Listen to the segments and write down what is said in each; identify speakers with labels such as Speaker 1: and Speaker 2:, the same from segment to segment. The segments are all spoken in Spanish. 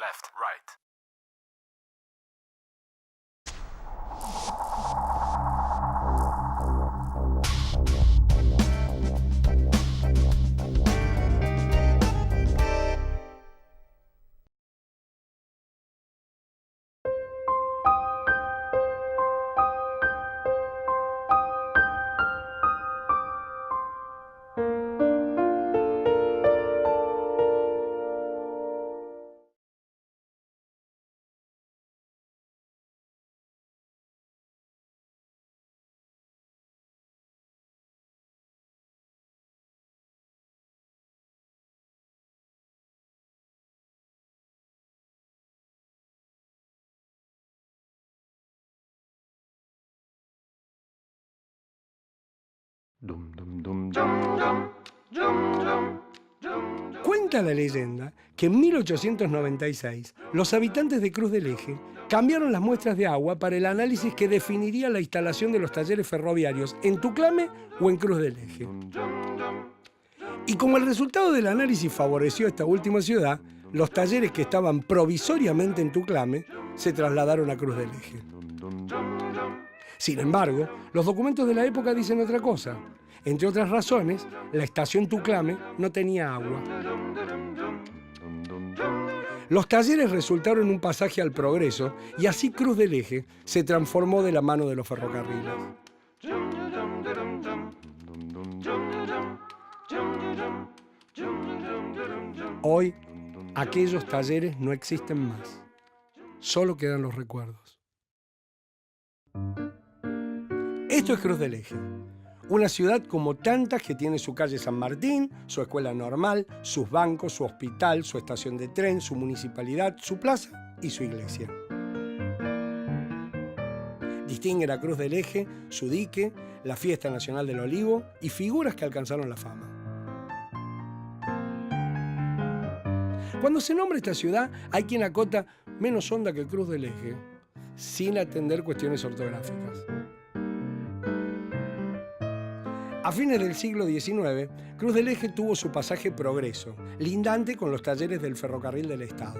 Speaker 1: left, right.
Speaker 2: Cuenta la leyenda que en 1896 los habitantes de Cruz del Eje cambiaron las muestras de agua para el análisis que definiría la instalación de los talleres ferroviarios en Tuclame o en Cruz del Eje. Y como el resultado del análisis favoreció a esta última ciudad, los talleres que estaban provisoriamente en Tuclame se trasladaron a Cruz del Eje. Sin embargo, los documentos de la época dicen otra cosa. Entre otras razones, la estación Tuclame no tenía agua. Los talleres resultaron un pasaje al progreso y así Cruz del Eje se transformó de la mano de los ferrocarriles. Hoy, aquellos talleres no existen más. Solo quedan los recuerdos. Esto es Cruz del Eje. Una ciudad como tantas que tiene su calle San Martín, su escuela normal, sus bancos, su hospital, su estación de tren, su municipalidad, su plaza y su iglesia. Distinguen a Cruz del Eje, su dique, la Fiesta Nacional del Olivo y figuras que alcanzaron la fama. Cuando se nombra esta ciudad, hay quien acota menos honda que Cruz del Eje, sin atender cuestiones ortográficas. A fines del siglo XIX, Cruz del Eje tuvo su pasaje Progreso, lindante con los talleres del Ferrocarril del Estado.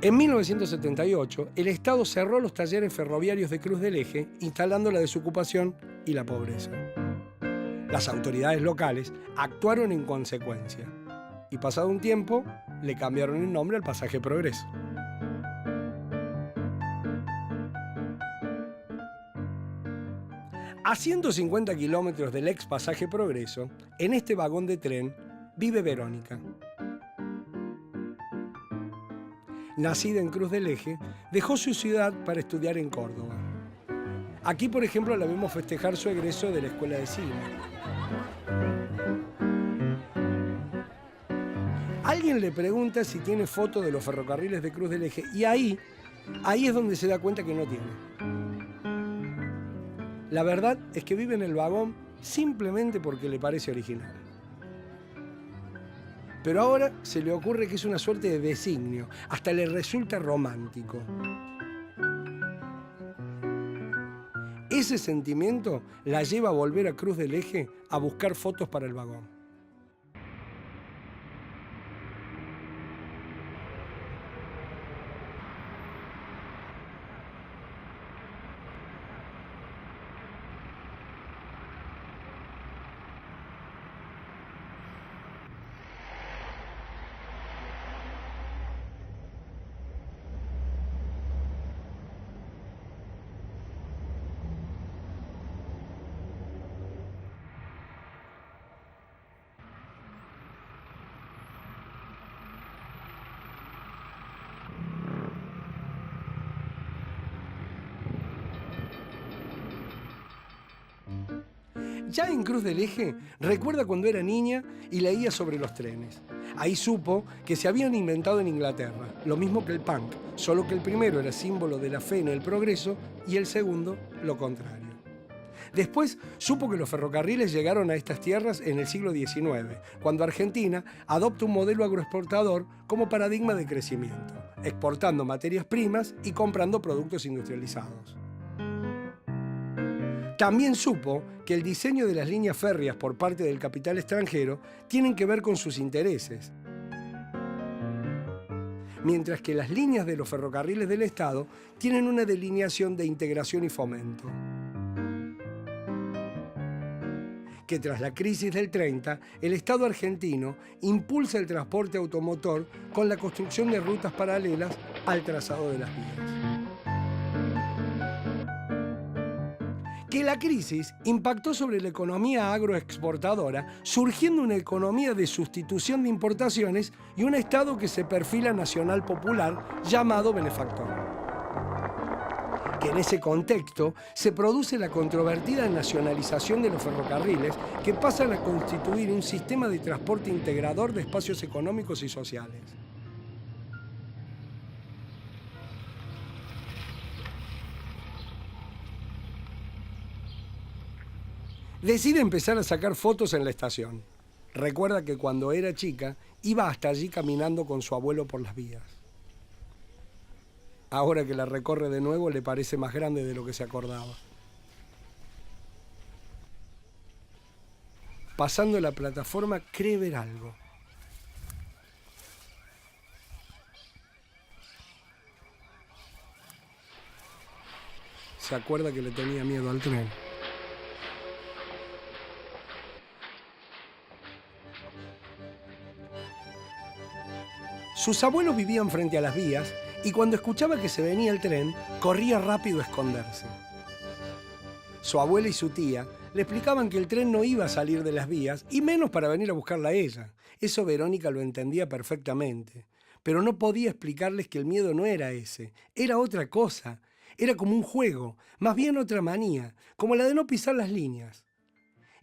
Speaker 2: En 1978, el Estado cerró los talleres ferroviarios de Cruz del Eje, instalando la desocupación y la pobreza. Las autoridades locales actuaron en consecuencia y, pasado un tiempo, le cambiaron el nombre al pasaje Progreso. A 150 kilómetros del ex pasaje Progreso, en este vagón de tren, vive Verónica. Nacida en Cruz del Eje, dejó su ciudad para estudiar en Córdoba. Aquí, por ejemplo, la vemos festejar su egreso de la Escuela de Cine. Alguien le pregunta si tiene foto de los ferrocarriles de Cruz del Eje y ahí es donde se da cuenta que no tiene. La verdad es que vive en el vagón simplemente porque le parece original. Pero ahora se le ocurre que es una suerte de designio, hasta le resulta romántico. Ese sentimiento la lleva a volver a Cruz del Eje a buscar fotos para el vagón. Ya en Cruz del Eje, recuerda cuando era niña y leía sobre los trenes. Ahí supo que se habían inventado en Inglaterra, lo mismo que el punk, solo que el primero era símbolo de la fe en el progreso y el segundo lo contrario. Después supo que los ferrocarriles llegaron a estas tierras en el siglo XIX, cuando Argentina adopta un modelo agroexportador como paradigma de crecimiento, exportando materias primas y comprando productos industrializados. También supo que el diseño de las líneas férreas por parte del capital extranjero tienen que ver con sus intereses. mientras que las líneas de los ferrocarriles del Estado tienen una delineación de integración y fomento. Que tras la crisis del 30, el Estado argentino impulsa el transporte automotor con la construcción de rutas paralelas al trazado de las vías. Que la crisis impactó sobre la economía agroexportadora, surgiendo una economía de sustitución de importaciones y un Estado que se perfila nacional popular llamado benefactor. Que en ese contexto se produce la controvertida nacionalización de los ferrocarriles que pasan a constituir un sistema de transporte integrador de espacios económicos y sociales. Decide empezar a sacar fotos en la estación. Recuerda que cuando era chica iba hasta allí caminando con su abuelo por las vías. Ahora que la recorre de nuevo le parece más grande de lo que se acordaba. Pasando la plataforma cree ver algo. Se acuerda que le tenía miedo al tren. Sus abuelos vivían frente a las vías y cuando escuchaba que se venía el tren, corría rápido a esconderse. Su abuela y su tía le explicaban que el tren no iba a salir de las vías y menos para venir a buscarla a ella. Eso Verónica lo entendía perfectamente, pero no podía explicarles que el miedo no era ese, era otra cosa. Era como un juego, más bien otra manía, como la de no pisar las líneas.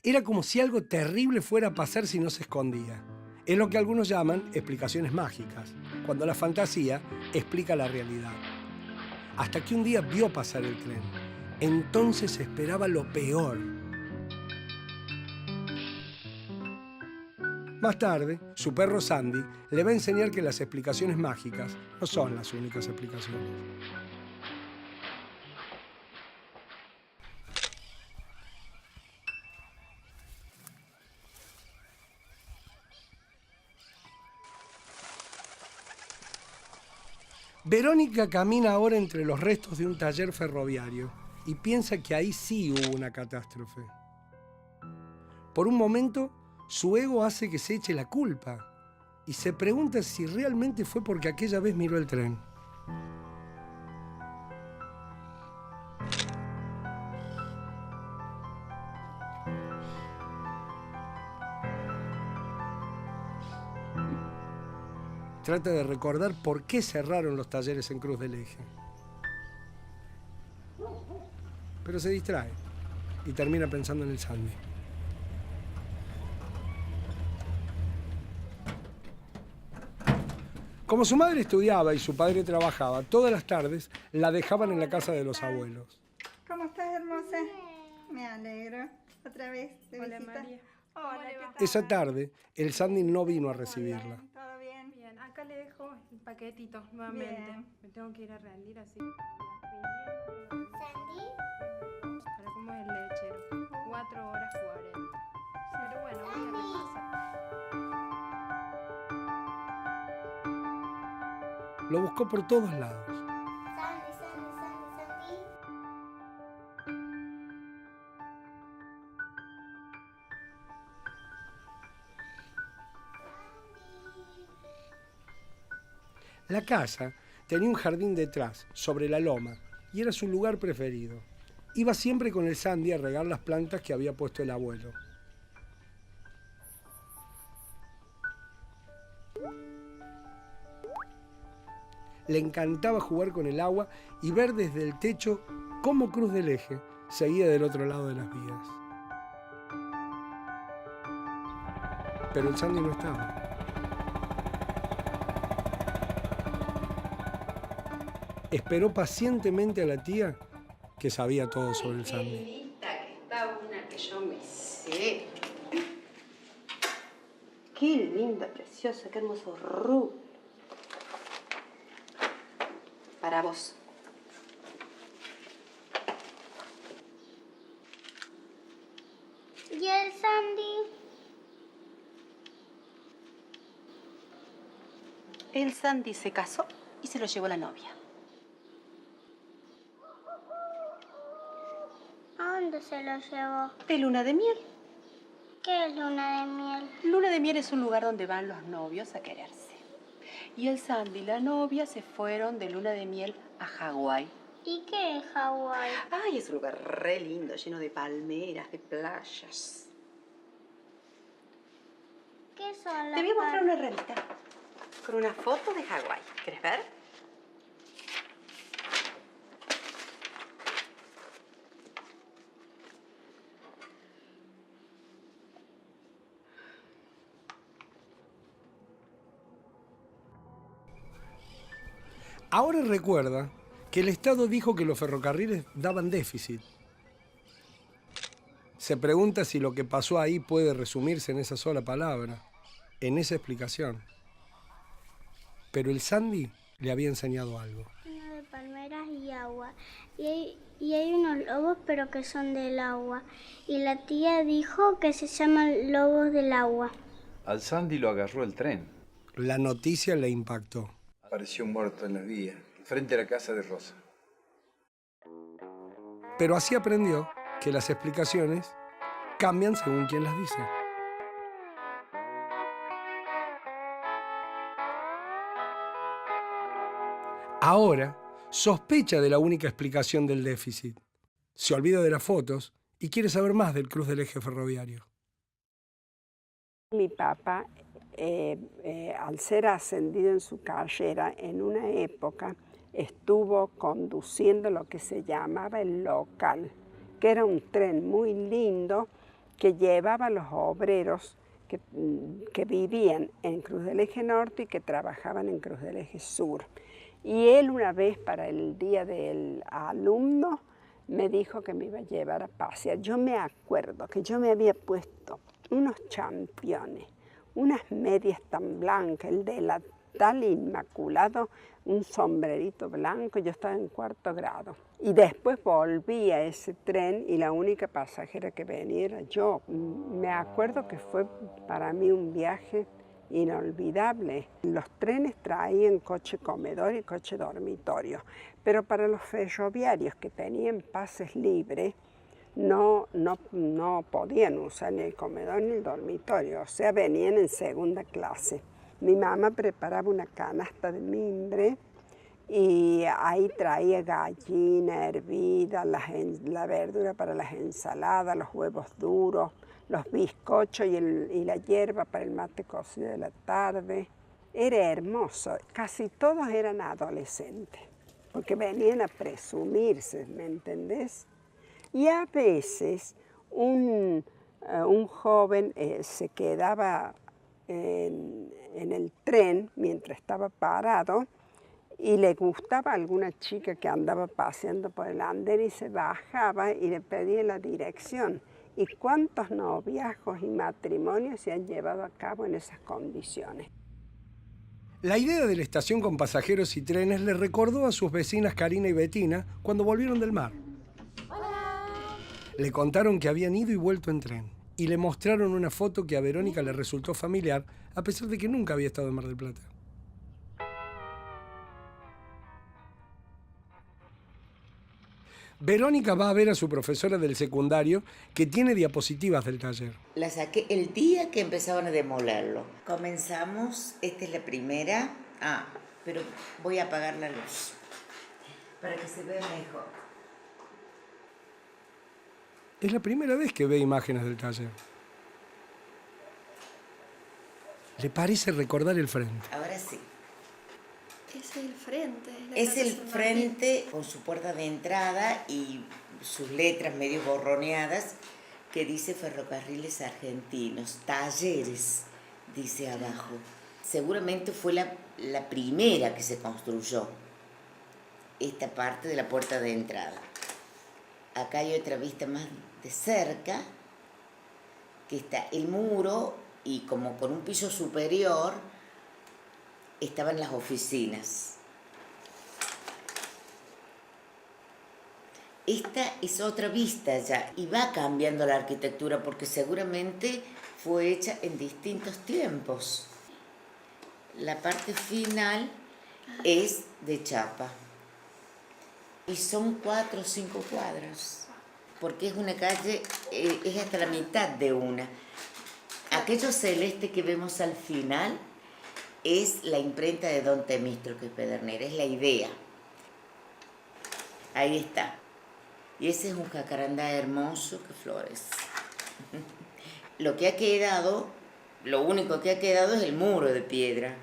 Speaker 2: Era como si algo terrible fuera a pasar si no se escondía. Es lo que algunos llaman explicaciones mágicas, cuando la fantasía explica la realidad. Hasta que un día vio pasar el tren. Entonces esperaba lo peor. Más tarde, su perro Sandy le va a enseñar que las explicaciones mágicas no son las únicas explicaciones. Verónica camina ahora entre los restos de un taller ferroviario y piensa que ahí sí hubo una catástrofe. Por un momento, su ego hace que se eche la culpa y se pregunta si realmente fue porque aquella vez miró el tren. Trata de recordar por qué cerraron los talleres en Cruz del Eje. Pero se distrae y termina pensando en el Sandy. Como su madre estudiaba y su padre trabajaba, todas las tardes la dejaban en la casa de los abuelos.
Speaker 1: ¿Cómo estás, hermosa? Me alegro. Otra vez de
Speaker 3: Hola,
Speaker 1: visita.
Speaker 3: María.
Speaker 1: Hola, ¿qué tal?
Speaker 2: Esa tarde, el Sandy no vino a recibirla.
Speaker 1: ¿Todo bien?
Speaker 3: Bien, acá le dejo el paquetito nuevamente.
Speaker 1: Bien.
Speaker 3: Me tengo que ir a rendir así.
Speaker 4: Sandy,
Speaker 3: Para cómo es el lechero. 4 horas 40. Pero bueno, voy a repasar.
Speaker 2: Lo buscó por todos lados.
Speaker 4: Sandy, Sandy, Sandy, Sandy.
Speaker 2: La casa tenía un jardín detrás, sobre la loma, y era su lugar preferido. Iba siempre con el Sandy a regar las plantas que había puesto el abuelo. Le encantaba jugar con el agua y ver desde el techo cómo Cruz del Eje seguía del otro lado de las vías. Pero el Sandy no estaba. Esperó pacientemente a la tía que sabía todo sobre el Sandy.
Speaker 5: Qué lista que está una que yo me sé. Qué linda, preciosa, qué hermoso rubio. Para vos.
Speaker 4: ¿Y el Sandy?
Speaker 5: El Sandy se casó y se lo llevó la novia.
Speaker 4: ¿A dónde se lo llevó?
Speaker 5: De luna de miel.
Speaker 4: ¿Qué es luna de miel?
Speaker 5: Luna de miel es un lugar donde van los novios a quererse. Y el Sandy y la novia se fueron de luna de miel a Hawái.
Speaker 4: ¿Y qué es Hawái?
Speaker 5: Ay, es un lugar re lindo, lleno de palmeras, de playas.
Speaker 4: ¿Qué son las
Speaker 5: Te voy a mostrar una revista con una foto de Hawái. ¿Quieres ver?
Speaker 2: Ahora recuerda que el Estado dijo que los ferrocarriles daban déficit. Se pregunta si lo que pasó ahí puede resumirse en esa sola palabra, en esa explicación. Pero el Sandy le había enseñado algo.
Speaker 4: Lleno de palmeras y agua. Y hay unos lobos, pero que son del agua. Y la tía dijo que se llaman lobos del agua.
Speaker 6: Al Sandy lo agarró el tren.
Speaker 2: La noticia le impactó.
Speaker 6: Apareció muerto en la vía, frente a la casa de Rosa.
Speaker 2: Pero así aprendió que las explicaciones cambian según quien las dice. Ahora sospecha de la única explicación del déficit. Se olvida de las fotos y quiere saber más del Cruz del Eje Ferroviario.
Speaker 7: Mi papá, al ser ascendido en su carrera, en una época estuvo conduciendo lo que se llamaba el local, que era un tren muy lindo que llevaba a los obreros que vivían en Cruz del Eje Norte y que trabajaban en Cruz del Eje Sur. Y él una vez para el día del alumno me dijo que me iba a llevar a pasear. Yo me acuerdo que yo me había puesto unos championes, unas medias tan blancas, el delantal inmaculado, un sombrerito blanco, yo estaba en 4º grado. Y después volví a ese tren y la única pasajera que venía era yo. Me acuerdo que fue para mí un viaje inolvidable. Los trenes traían coche comedor y coche dormitorio, pero para los ferroviarios que tenían pases libres, no podían usar ni el comedor ni el dormitorio, o sea, venían en 2ª clase. Mi mamá preparaba una canasta de mimbre y ahí traía gallina hervida, la verdura para las ensaladas, los huevos duros, los bizcochos y la hierba para el mate cocido de la tarde. Era hermoso, casi todos eran adolescentes, porque venían a presumirse, ¿me entendés? Y a veces un joven se quedaba en el tren mientras estaba parado y le gustaba a alguna chica que andaba paseando por el andén y se bajaba y le pedía la dirección. ¿Y cuántos noviazgos y matrimonios se han llevado a cabo en esas condiciones?
Speaker 2: La idea de la estación con pasajeros y trenes le recordó a sus vecinas Karina y Betina cuando volvieron del mar. Le contaron que habían ido y vuelto en tren y le mostraron una foto que a Verónica le resultó familiar a pesar de que nunca había estado en Mar del Plata. Verónica va a ver a su profesora del secundario que tiene diapositivas del taller.
Speaker 8: La saqué el día que empezaban a demolerlo. Comenzamos, esta es la primera. Pero voy a apagar la luz para que se vea mejor.
Speaker 2: Es la primera vez que ve imágenes del taller. Le parece recordar el frente.
Speaker 8: Ahora sí.
Speaker 3: Es el frente.
Speaker 8: Es el frente con su puerta de entrada y sus letras medio borroneadas que dice Ferrocarriles Argentinos, Talleres, dice abajo. Seguramente fue la primera que se construyó, esta parte de la puerta de entrada. Acá hay otra vista más de cerca, que está el muro y como con un piso superior estaban las oficinas. Esta es otra vista ya y va cambiando la arquitectura porque seguramente fue hecha en distintos tiempos. La parte final es de chapa. Y son 4 o 5 cuadras, porque es una calle, es hasta la mitad de una. Aquello celeste que vemos al final es la imprenta de Don Temístocles Pedernera, es la idea. Ahí está. Y ese es un jacarandá hermoso que florece. Lo que ha quedado, lo único que ha quedado es el muro de piedra.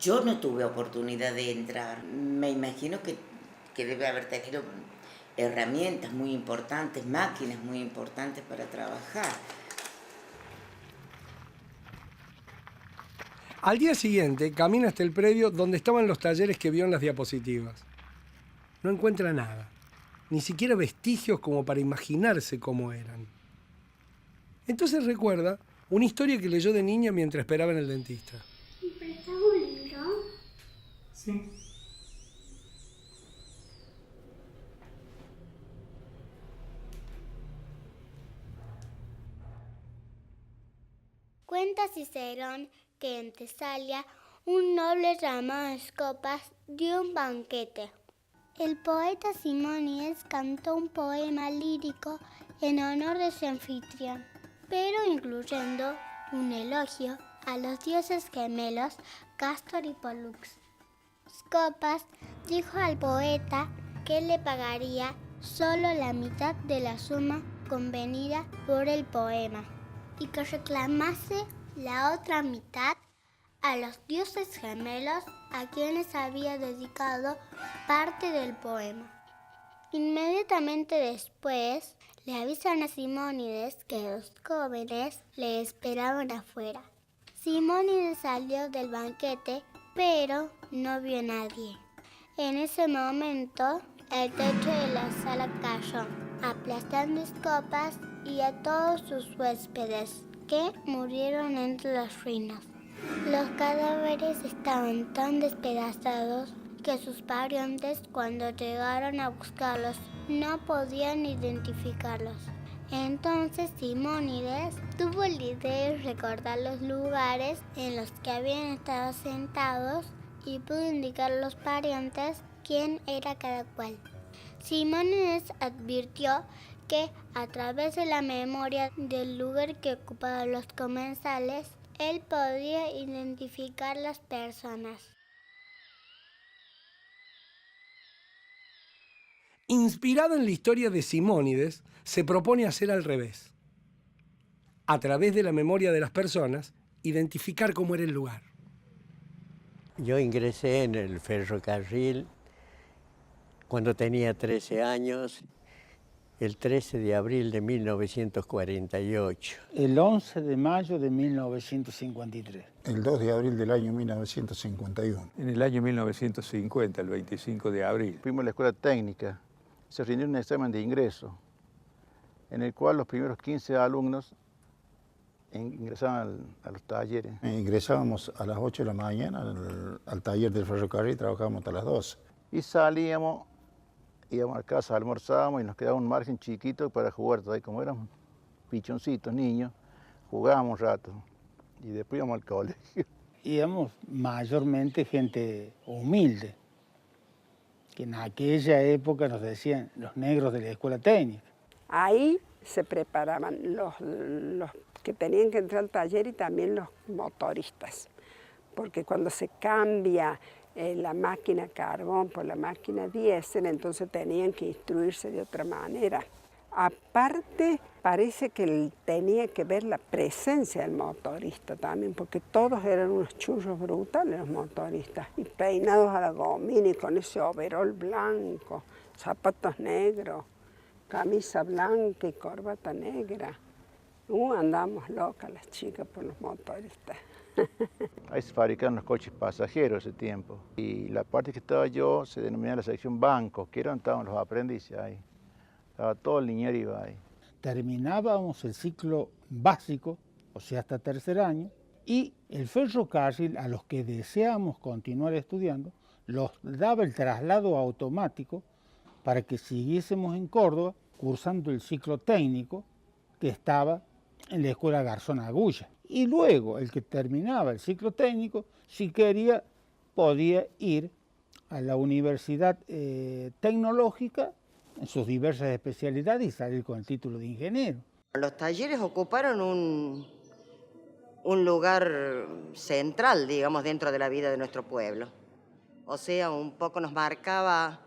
Speaker 8: Yo no tuve oportunidad de entrar. Me imagino que debe haber tenido herramientas muy importantes, máquinas muy importantes para trabajar.
Speaker 2: Al día siguiente, camina hasta el predio donde estaban los talleres que vio en las diapositivas. No encuentra nada, ni siquiera vestigios como para imaginarse cómo eran. Entonces recuerda una historia que leyó de niña mientras esperaba en el dentista.
Speaker 4: ¿Me prestas un libro?
Speaker 2: Sí.
Speaker 4: Cuenta Cicerón que en Tesalia un noble llamado Escopas dio un banquete. El poeta Simónides cantó un poema lírico en honor de su anfitrión, pero incluyendo un elogio a los dioses gemelos Cástor y Pólux. Escopas dijo al poeta que le pagaría solo la mitad de la suma convenida por el poema y que reclamase la otra mitad a los dioses gemelos a quienes había dedicado parte del poema. Inmediatamente después le avisan a Simónides que los jóvenes le esperaban afuera. Simónides salió del banquete, pero no vio a nadie. En ese momento, el techo de la sala cayó, aplastando Escopas y a todos sus huéspedes, que murieron entre las ruinas. Los cadáveres estaban tan despedazados que sus parientes, cuando llegaron a buscarlos, no podían identificarlos. Entonces Simónides tuvo la idea de recordar los lugares en los que habían estado sentados y pudo indicar a los parientes quién era cada cual. Simónides advirtió que a través de la memoria del lugar que ocupaban los comensales, él podía identificar las personas.
Speaker 2: Inspirado en la historia de Simónides, se propone hacer al revés. A través de la memoria de las personas, identificar cómo era el lugar.
Speaker 9: Yo ingresé en el ferrocarril cuando tenía 13 años, el 13 de abril de 1948.
Speaker 10: El 11 de mayo de 1953.
Speaker 11: El 2 de abril del año 1951.
Speaker 12: En el año 1950, el 25 de abril.
Speaker 13: Fuimos a la escuela técnica, se rindió un examen de ingreso, en el cual los primeros 15 alumnos ingresaban a los talleres.
Speaker 11: Ingresábamos a las 8 de la mañana al taller del ferrocarril y trabajábamos hasta las 12.
Speaker 13: Y salíamos, íbamos a casa, almorzábamos y nos quedaba un margen chiquito para jugar. Ahí como éramos pichoncitos, niños, jugábamos un rato y después íbamos al colegio.
Speaker 10: Íbamos mayormente gente humilde, que en aquella época nos decían los negros de la escuela técnica.
Speaker 7: Ahí se preparaban los que tenían que entrar al taller y también los motoristas, porque cuando se cambia la máquina carbón por la máquina diésel, entonces tenían que instruirse de otra manera. Aparte, parece que tenía que ver la presencia del motorista también, porque todos eran unos churros brutales los motoristas, y peinados a la gomina y con ese overol blanco, zapatos negros, camisa blanca y corbata negra. Andábamos locas las chicas por los motoristas.
Speaker 13: Ahí se fabricaron los coches pasajeros ese tiempo. Y la parte que estaba yo se denominaba la sección banco, que eran estaban los aprendices ahí. Estaba todo el niñerío ahí.
Speaker 10: Terminábamos el ciclo básico, o sea, hasta tercer año, y el ferrocarril, a los que deseábamos continuar estudiando, los daba el traslado automático para que siguiésemos en Córdoba cursando el ciclo técnico que estaba en la Escuela Garzón Agulla. Y luego, el que terminaba el ciclo técnico, si quería, podía ir a la universidad tecnológica en sus diversas especialidades y salir con el título de ingeniero.
Speaker 14: Los talleres ocuparon un lugar central, digamos, dentro de la vida de nuestro pueblo. O sea, un poco nos marcaba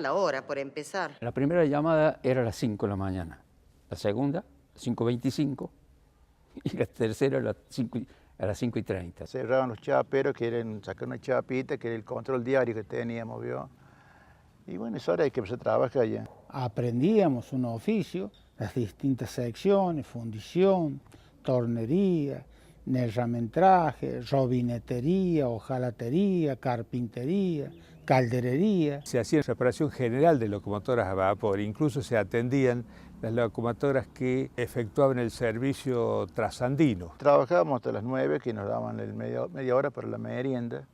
Speaker 14: la hora, por empezar.
Speaker 15: La primera llamada era a las 5 de la mañana, la segunda, 5:25, y la tercera a las 5:30.
Speaker 13: Cerraban los chaperos, querían sacar una chapita, que era el control diario que teníamos, ¿vio? Y bueno, es hora de que se trabaje allá.
Speaker 10: Aprendíamos un oficio, las distintas secciones, fundición, tornería, herramentraje, robinetería, hojalatería, carpintería, calderería.
Speaker 12: Se hacía reparación general de locomotoras a vapor, incluso se atendían las locomotoras que efectuaban el servicio trasandino.
Speaker 13: Trabajábamos hasta las 9, que nos daban media hora para la merienda,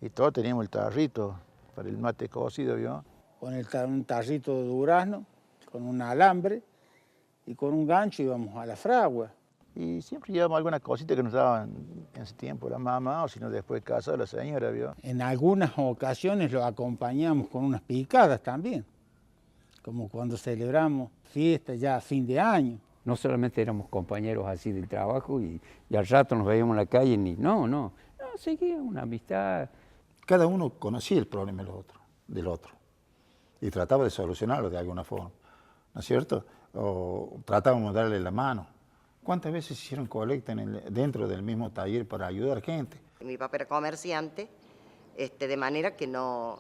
Speaker 13: y todos teníamos el tarrito para el mate cocido, ¿vio?
Speaker 10: Con un tarrito de durazno, con un alambre y con un gancho íbamos a la fragua.
Speaker 13: Y siempre llevábamos alguna cosita que nos daban en ese tiempo la mamá, o si no después de casa de la señora, ¿vio?
Speaker 10: En algunas ocasiones lo acompañamos con unas picadas también, como cuando celebramos fiestas ya a fin de año.
Speaker 15: No solamente éramos compañeros así de trabajo y al rato nos veíamos en la calle, no, seguía una amistad.
Speaker 11: Cada uno conocía el problema del otro y trataba de solucionarlo de alguna forma, ¿no es cierto? O tratábamos de darle la mano. ¿Cuántas veces hicieron colecta dentro del mismo taller para ayudar a gente?
Speaker 14: Mi papá era comerciante, de manera que no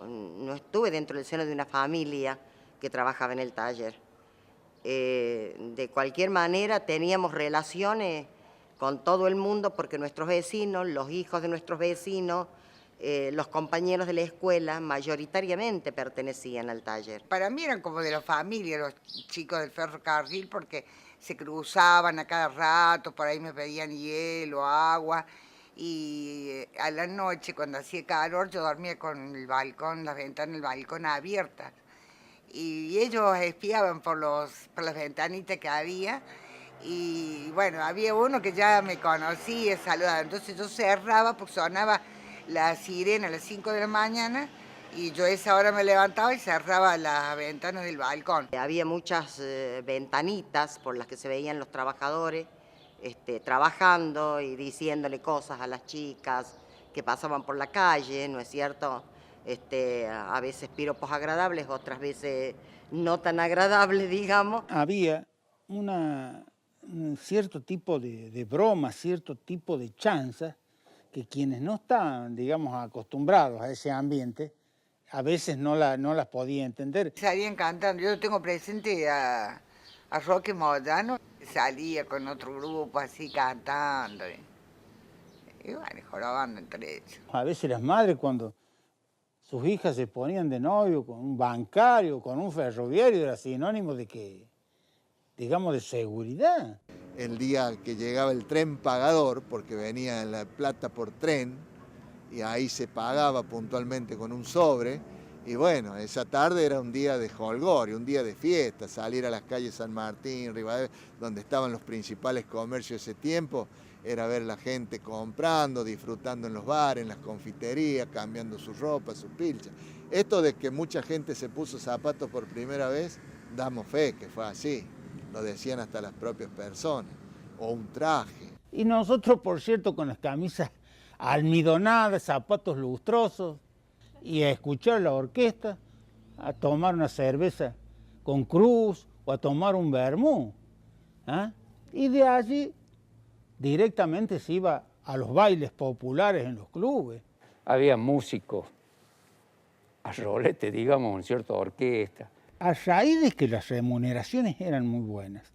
Speaker 14: estuve dentro del seno de una familia que trabajaba en el taller. De cualquier manera teníamos relaciones con todo el mundo porque nuestros vecinos, los hijos de nuestros vecinos, los compañeros de la escuela mayoritariamente pertenecían al taller.
Speaker 16: Para mí eran como de la familia los chicos del ferrocarril porque se cruzaban a cada rato, por ahí me pedían hielo, agua, y a la noche cuando hacía calor yo dormía con el balcón, las ventanas del balcón abiertas. Y ellos espiaban por las ventanitas que había, y bueno, había uno que ya me conocía, saludaba, entonces yo cerraba porque sonaba la sirena a las 5 de la mañana y yo a esa hora me levantaba y cerraba las ventanas del balcón.
Speaker 14: Había muchas ventanitas por las que se veían los trabajadores trabajando y diciéndole cosas a las chicas que pasaban por la calle, ¿no es cierto? A veces piropos agradables, otras veces no tan agradables, digamos.
Speaker 10: Había un cierto tipo de broma, cierto tipo de chanza que quienes no estaban, digamos, acostumbrados a ese ambiente, a veces no las podía entender.
Speaker 16: Salían cantando, yo tengo presente a Roque Moyano, salía con otro grupo así cantando, y bueno, jorobando entre ellos.
Speaker 10: A veces las madres cuando sus hijas se ponían de novio con un bancario, con un ferroviario, era sinónimo de que, digamos, de seguridad.
Speaker 17: El día que llegaba el tren pagador, porque venía la plata por tren, y ahí se pagaba puntualmente con un sobre, y bueno, esa tarde era un día de jolgorio, un día de fiesta, salir a las calles San Martín, Rivadavia, donde estaban los principales comercios de ese tiempo, era ver la gente comprando, disfrutando en los bares, en las confiterías, cambiando su ropa, sus pilchas. Esto de que mucha gente se puso zapatos por primera vez, damos fe que fue así. Lo decían hasta las propias personas, o un traje.
Speaker 10: Y nosotros, por cierto, con las camisas almidonadas, zapatos lustrosos, y a escuchar la orquesta, a tomar una cerveza con cruz, o a tomar un vermú. Y de allí directamente se iba a los bailes populares en los clubes.
Speaker 15: Había músicos, a rolete, digamos, en cierta orquesta.
Speaker 10: A raíz de que las remuneraciones eran muy buenas,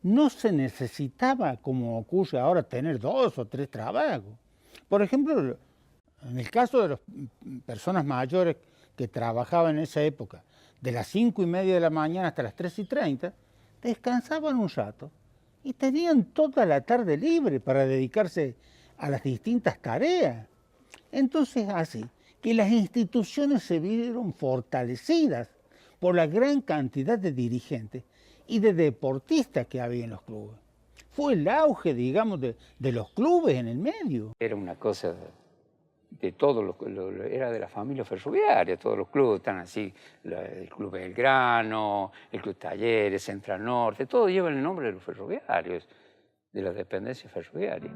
Speaker 10: no se necesitaba, como ocurre ahora, tener 2 o 3 trabajos. Por ejemplo, en el caso de las personas mayores que trabajaban en esa época, de las 5:30 de la mañana hasta las 3:30, descansaban un rato y tenían toda la tarde libre para dedicarse a las distintas tareas. Entonces, así que las instituciones se vieron fortalecidas por la gran cantidad de dirigentes y de deportistas que había en los clubes. fue el auge, digamos, de los clubes en el medio.
Speaker 15: Era una cosa de todos era de la familia ferroviaria, todos los clubes están así, el Club Belgrano, el Club Talleres, Central Norte, todos llevan el nombre de los ferroviarios, de las dependencias ferroviarias.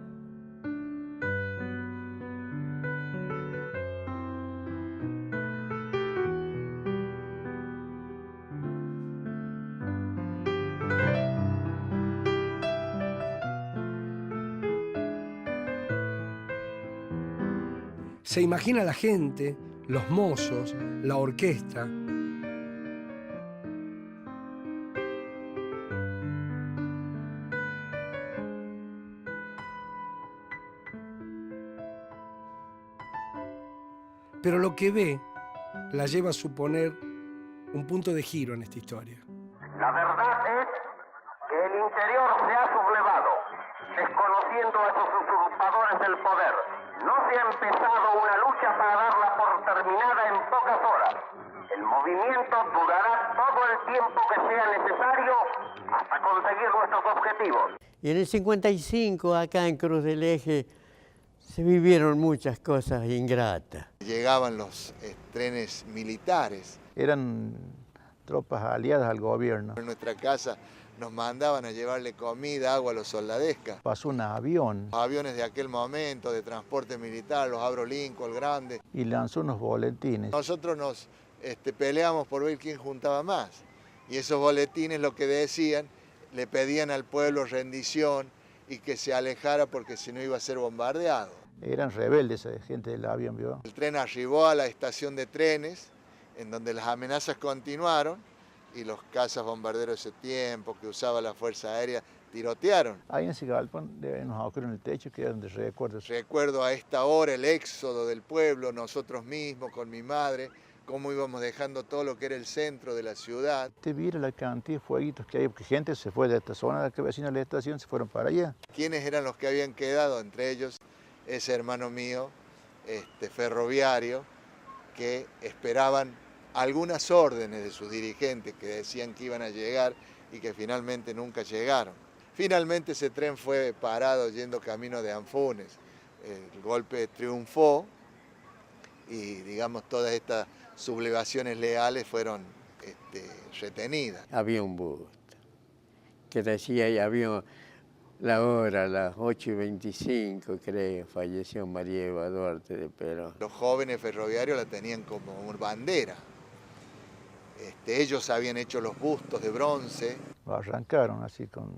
Speaker 2: Se imagina la gente, los mozos, la orquesta. Pero lo que ve la lleva a suponer un punto de giro en esta historia.
Speaker 18: La verdad es que el interior se ha sublevado, desconociendo a esos usurpadores del poder. No se ha empezado una lucha para darla por terminada en pocas horas. El movimiento durará todo el tiempo que sea necesario hasta conseguir nuestros objetivos.
Speaker 9: Y en el 55, acá en Cruz del Eje, se vivieron muchas cosas ingratas.
Speaker 17: Llegaban los trenes militares.
Speaker 13: Eran tropas aliadas al gobierno.
Speaker 17: En nuestra casa nos mandaban a llevarle comida, agua a los soldadescas.
Speaker 13: Pasó un avión.
Speaker 17: Los aviones de aquel momento, de transporte militar, los Avro Lincoln, el grande.
Speaker 13: Y lanzó unos boletines.
Speaker 17: Nosotros nos peleamos por ver quién juntaba más. Y esos boletines lo que decían, le pedían al pueblo rendición y que se alejara porque si no iba a ser bombardeado.
Speaker 13: Eran rebeldes esa gente del avión, ¿vio?
Speaker 17: El tren arribó a la estación de trenes, en donde las amenazas continuaron, y los cazas bombarderos de ese tiempo, que usaba la Fuerza Aérea, tirotearon.
Speaker 13: Ahí en ese galpón de unos agujeros en el techo quedaron de recuerdos.
Speaker 17: Recuerdo a esta hora el éxodo del pueblo, nosotros mismos, con mi madre, cómo íbamos dejando todo lo que era el centro de la ciudad.
Speaker 13: Te viera la cantidad de fueguitos que hay, porque gente se fue de esta zona de que vecina de la estación, se fueron para allá.
Speaker 17: ¿Quiénes eran los que habían quedado? Entre ellos, ese hermano mío, ferroviario, que esperaban algunas órdenes de sus dirigentes que decían que iban a llegar y que finalmente nunca llegaron. Finalmente ese tren fue parado yendo camino de Anfunes. El golpe triunfó y, digamos, todas estas sublevaciones leales fueron retenidas.
Speaker 9: Había un busto que decía, y había la hora, a las 8:25, creo, falleció María Eva Duarte de Perón.
Speaker 17: Los jóvenes ferroviarios la tenían como bandera. Ellos habían hecho los bustos de bronce.
Speaker 13: Lo arrancaron así con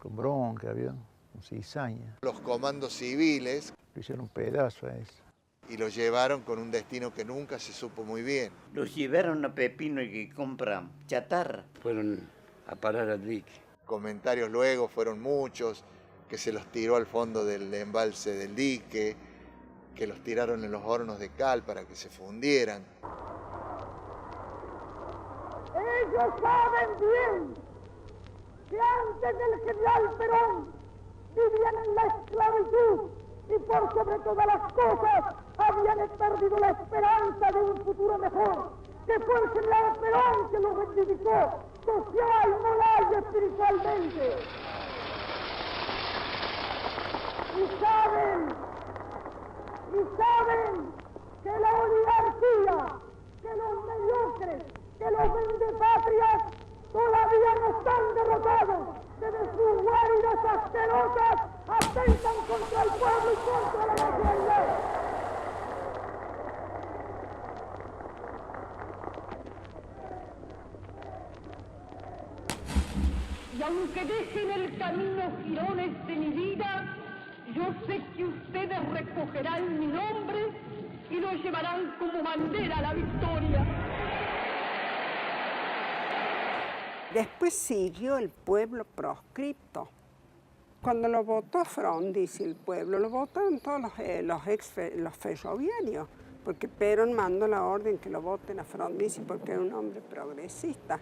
Speaker 13: bronca, con cizaña.
Speaker 17: Los comandos civiles.
Speaker 13: Le hicieron un pedazo a eso.
Speaker 17: Y los llevaron con un destino que nunca se supo muy bien.
Speaker 19: Los llevaron a Pepino y que compran chatarra.
Speaker 15: Fueron a parar al dique.
Speaker 17: Comentarios luego fueron muchos, que se los tiró al fondo del embalse del dique, que los tiraron en los hornos de cal para que se fundieran.
Speaker 20: Ellos saben bien que antes del general Perón vivían en la esclavitud y por sobre todas las cosas habían perdido la esperanza de un futuro mejor, que fue el general Perón que lo reivindicó social, moral y espiritualmente. Y saben que la oligarquía, que los mediocres, que los vendepatrias todavía no están derrotados, que de sus guaridas asquerosas atentan contra el pueblo y contra la nacionalidad.
Speaker 21: Y aunque dejen el camino jirones de mi vida, yo sé que ustedes recogerán mi nombre y lo llevarán como bandera a la victoria.
Speaker 7: Después siguió el pueblo proscripto. Cuando lo votó Frondizi, el pueblo, lo votaron todos los ferroviarios, porque Perón mandó la orden que lo voten a Frondizi porque era un hombre progresista.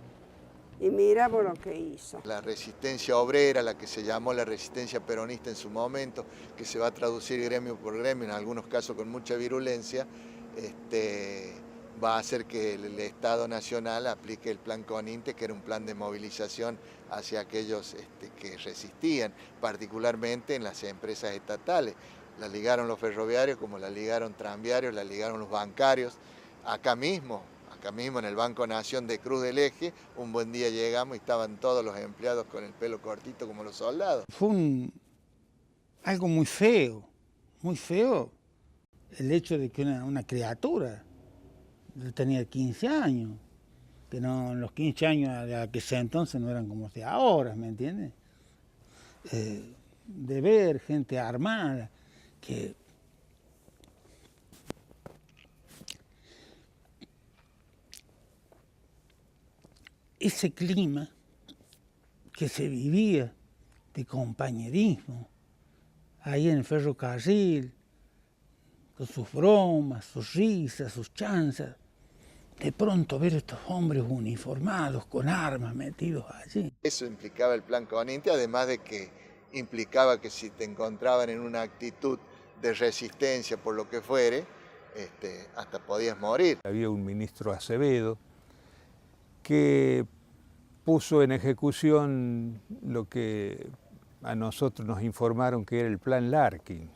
Speaker 7: Y mira por lo que hizo.
Speaker 17: La resistencia obrera, la que se llamó la resistencia peronista en su momento, que se va a traducir gremio por gremio, en algunos casos con mucha virulencia, va a hacer que el Estado Nacional aplique el Plan Coninte, que era un plan de movilización hacia aquellos que resistían, particularmente en las empresas estatales. La ligaron los ferroviarios, como la ligaron tranviarios, la ligaron los bancarios. Acá mismo en el Banco Nación de Cruz del Eje, un buen día llegamos y estaban todos los empleados con el pelo cortito como los soldados.
Speaker 10: Fue algo muy feo el hecho de que una criatura, yo tenía 15 años, que no, los 15 años de aquel entonces no eran como de ahora, ¿me entiendes? De ver gente armada, que ese clima que se vivía de compañerismo ahí en el ferrocarril, con sus bromas, sus risas, sus chanzas, de pronto ver estos hombres uniformados con armas metidos allí.
Speaker 17: Eso implicaba el Plan Coninte, además de que implicaba que si te encontraban en una actitud de resistencia por lo que fuere, hasta podías morir.
Speaker 12: Había un ministro Acevedo que puso en ejecución lo que a nosotros nos informaron que era el Plan Larkin.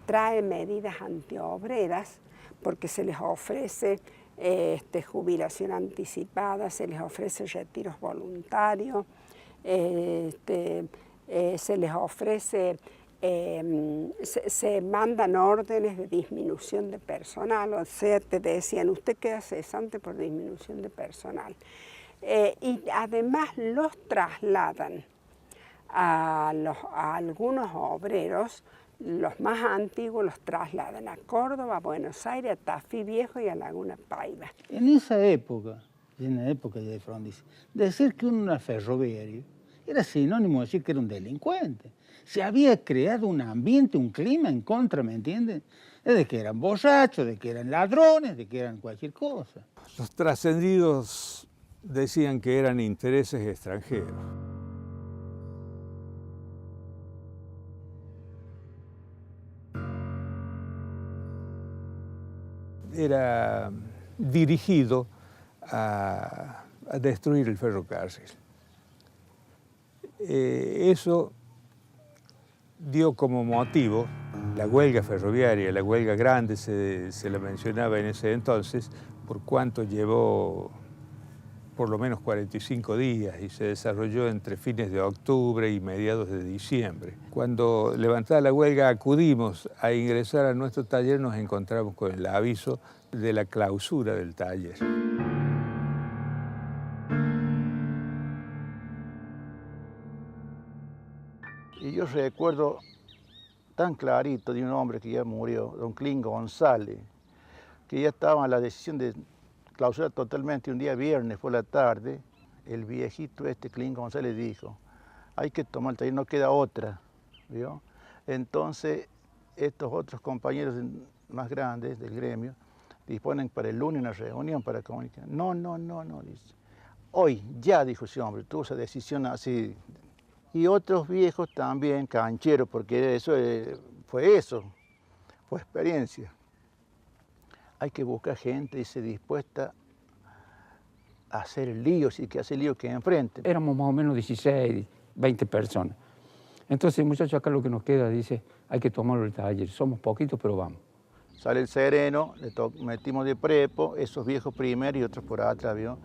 Speaker 7: Trae medidas antiobreras porque se les ofrece jubilación anticipada, se les ofrece retiros voluntarios, se les ofrece, se mandan órdenes de disminución de personal, o sea, te decían, usted queda cesante por disminución de personal. Y además los trasladan a algunos obreros, los más antiguos los trasladan a Córdoba, a Buenos Aires, a Tafí Viejo y a Laguna Paiva.
Speaker 10: En esa época, de Frondizi, decir que uno era ferroviario era sinónimo de decir que era un delincuente. Se había creado un ambiente, un clima en contra, ¿me entiendes? De que eran borrachos, de que eran ladrones, de que eran cualquier cosa.
Speaker 12: Los trascendidos decían que eran intereses extranjeros. Era dirigido a destruir el ferrocarril. Eso dio como motivo la huelga ferroviaria, la huelga grande se la mencionaba en ese entonces, por cuanto llevó por lo menos 45 días y se desarrolló entre fines de octubre y mediados de diciembre. Cuando levantada la huelga acudimos a ingresar a nuestro taller, nos encontramos con el aviso de la clausura del taller.
Speaker 13: Y yo recuerdo tan clarito de un hombre que ya murió, don Clín González, que ya estaba en la decisión de clausurar totalmente un día viernes por la tarde. El viejito Clín González dijo, hay que tomar el taller, no queda otra, ¿vio? Entonces, estos otros compañeros más grandes del gremio disponen para el lunes una reunión para comunicar. No, dice. Hoy, ya, dijo ese hombre, tuvo esa decisión así. Y otros viejos también, cancheros, porque eso fue experiencia. Hay que buscar gente, dice, dispuesta a hacer el lío, si que hace el lío que enfrente.
Speaker 15: Éramos más o menos 16, 20 personas. Entonces el muchacho acá lo que nos queda dice, hay que tomarlo el taller, somos poquitos pero vamos.
Speaker 13: Sale el sereno, metimos de prepo, esos viejos primero y otros por atrás, ¿vio?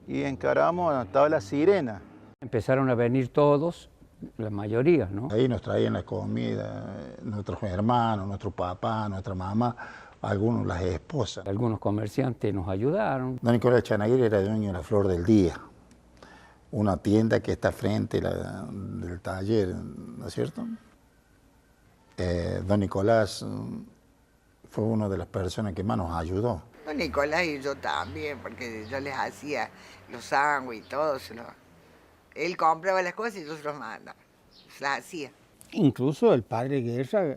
Speaker 13: Y encaramos, estaba la sirena.
Speaker 15: Empezaron a venir todos, la mayoría, ¿no?
Speaker 11: Ahí nos traían la comida, nuestros hermanos, nuestro papá, nuestra mamá, algunos las esposas.
Speaker 15: Algunos comerciantes nos ayudaron.
Speaker 11: Don Nicolás Chanaguiri era dueño de la Flor del Día, una tienda que está frente del taller, ¿no es cierto? Don Nicolás fue una de las personas que más nos ayudó.
Speaker 16: Don Nicolás y yo también, porque yo les hacía los sándwiches y todo. Él compraba las cosas y yo se los mandaba, se las hacía.
Speaker 10: Incluso el padre Guerra,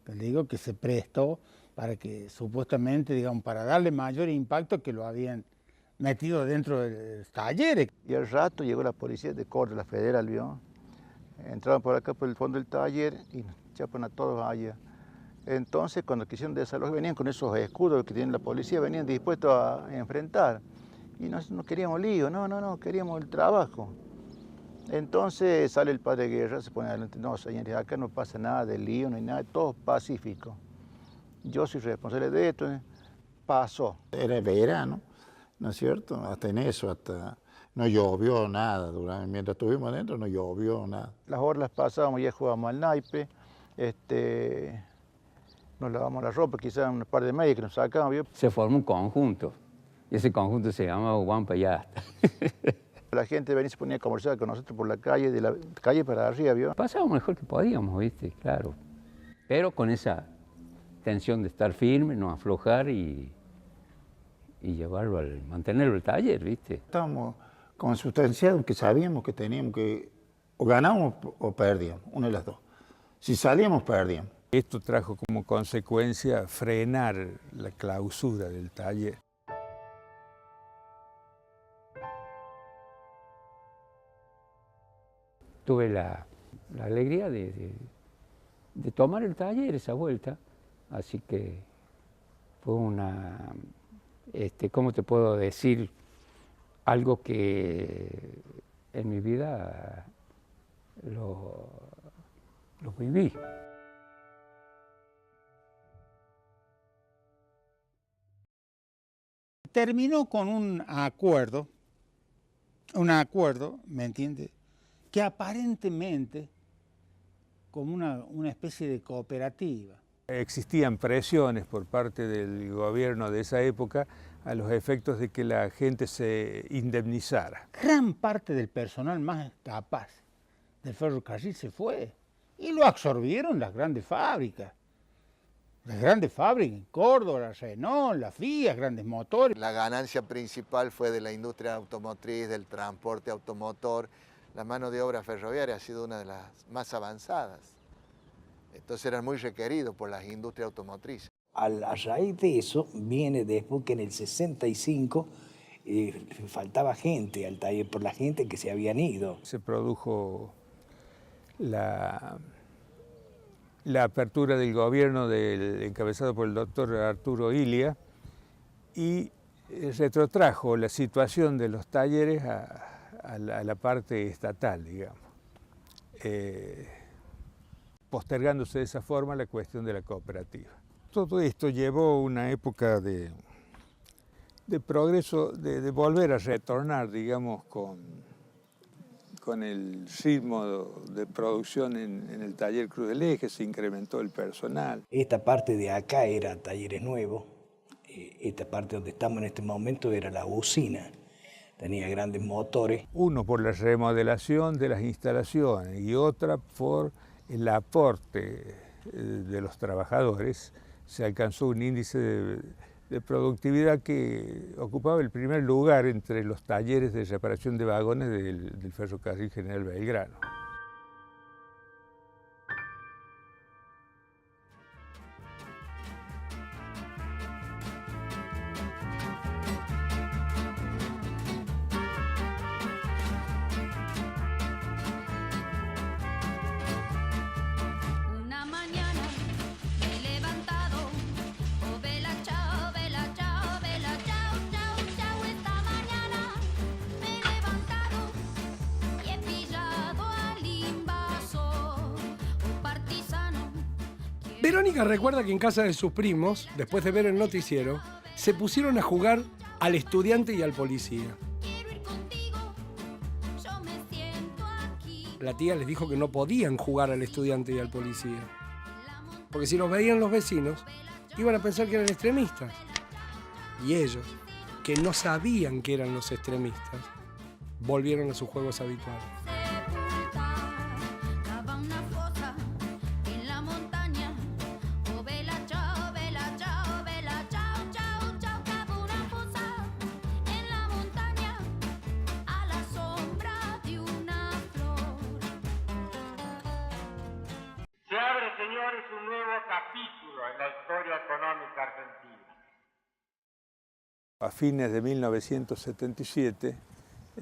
Speaker 10: te digo que se prestó para que supuestamente, digamos, para darle mayor impacto que lo habían metidos dentro de talleres.
Speaker 13: Y al rato llegó la policía de Córdoba, la federal, ¿vio? Entraron por acá por el fondo del taller y chapan a todos allá. Entonces, cuando quisieron desalojar, venían con esos escudos que tiene la policía, venían dispuestos a enfrentar. Y no queríamos lío, no, queríamos el trabajo. Entonces sale el padre Guerra, se pone adelante, no, señores, acá no pasa nada de lío, no hay nada, todo pacífico. Yo soy responsable de esto, pasó.
Speaker 11: Era verano, ¿no es cierto? Hasta en eso, no llovió nada, mientras estuvimos adentro no llovió nada.
Speaker 13: Las horas las pasábamos, ya jugábamos al naipe, nos lavamos la ropa, quizás un par de medias que nos sacábamos. ¿Vio?
Speaker 15: Se formó un conjunto, y ese conjunto se llamaba Guampa Yasta.
Speaker 13: La gente venía y se ponía a conversar con nosotros por la calle, de la calle para arriba, ¿vio?
Speaker 15: Pasábamos mejor que podíamos, ¿viste? Claro. Pero con esa tensión de estar firme, no aflojar y llevarlo mantenerlo el taller, ¿viste?
Speaker 11: Estábamos consustanciados que sabíamos que teníamos que o ganábamos o perdíamos, una de las dos. Si salíamos, perdíamos.
Speaker 12: Esto trajo como consecuencia frenar la clausura del taller. Tuve la alegría de tomar el taller esa vuelta, así que fue una, ¿cómo te puedo decir? Algo que en mi vida lo viví.
Speaker 10: Terminó con un acuerdo, ¿me entiendes? Que aparentemente como una especie de cooperativa.
Speaker 12: Existían presiones por parte del gobierno de esa época a los efectos de que la gente se indemnizara.
Speaker 10: Gran parte del personal más capaz del ferrocarril se fue y lo absorbieron las grandes fábricas. Las grandes fábricas en Córdoba, la Renault, la Fiat, Grandes Motores.
Speaker 17: La ganancia principal fue de la industria automotriz, del transporte automotor. La mano de obra ferroviaria ha sido una de las más avanzadas. Entonces eran muy requeridos por las industrias automotrices.
Speaker 1: A raíz de eso viene después que en el 65 faltaba gente al taller por la gente que se habían ido.
Speaker 12: Se produjo la apertura del gobierno encabezado por el doctor Arturo Ilia y retrotrajo la situación de los talleres a la parte estatal, digamos, postergándose de esa forma la cuestión de la cooperativa. Todo esto llevó una época de progreso, de volver a retornar, digamos, con el ritmo de producción en el taller Cruz del Eje, se incrementó el personal.
Speaker 1: Esta parte de acá era Talleres Nuevos, esta parte donde estamos en este momento era la usina, tenía grandes motores.
Speaker 12: Uno por la remodelación de las instalaciones y otra por el aporte de los trabajadores. Se alcanzó un índice de productividad que ocupaba el primer lugar entre los talleres de reparación de vagones del Ferrocarril General Belgrano.
Speaker 2: Verónica recuerda que en casa de sus primos, después de ver el noticiero, se pusieron a jugar al estudiante y al policía. La tía les dijo que no podían jugar al estudiante y al policía, porque si los veían los vecinos, iban a pensar que eran extremistas. Y ellos, que no sabían que eran los extremistas, volvieron a sus juegos habituales.
Speaker 18: Señores, un nuevo capítulo en la historia económica argentina.
Speaker 12: A fines de 1977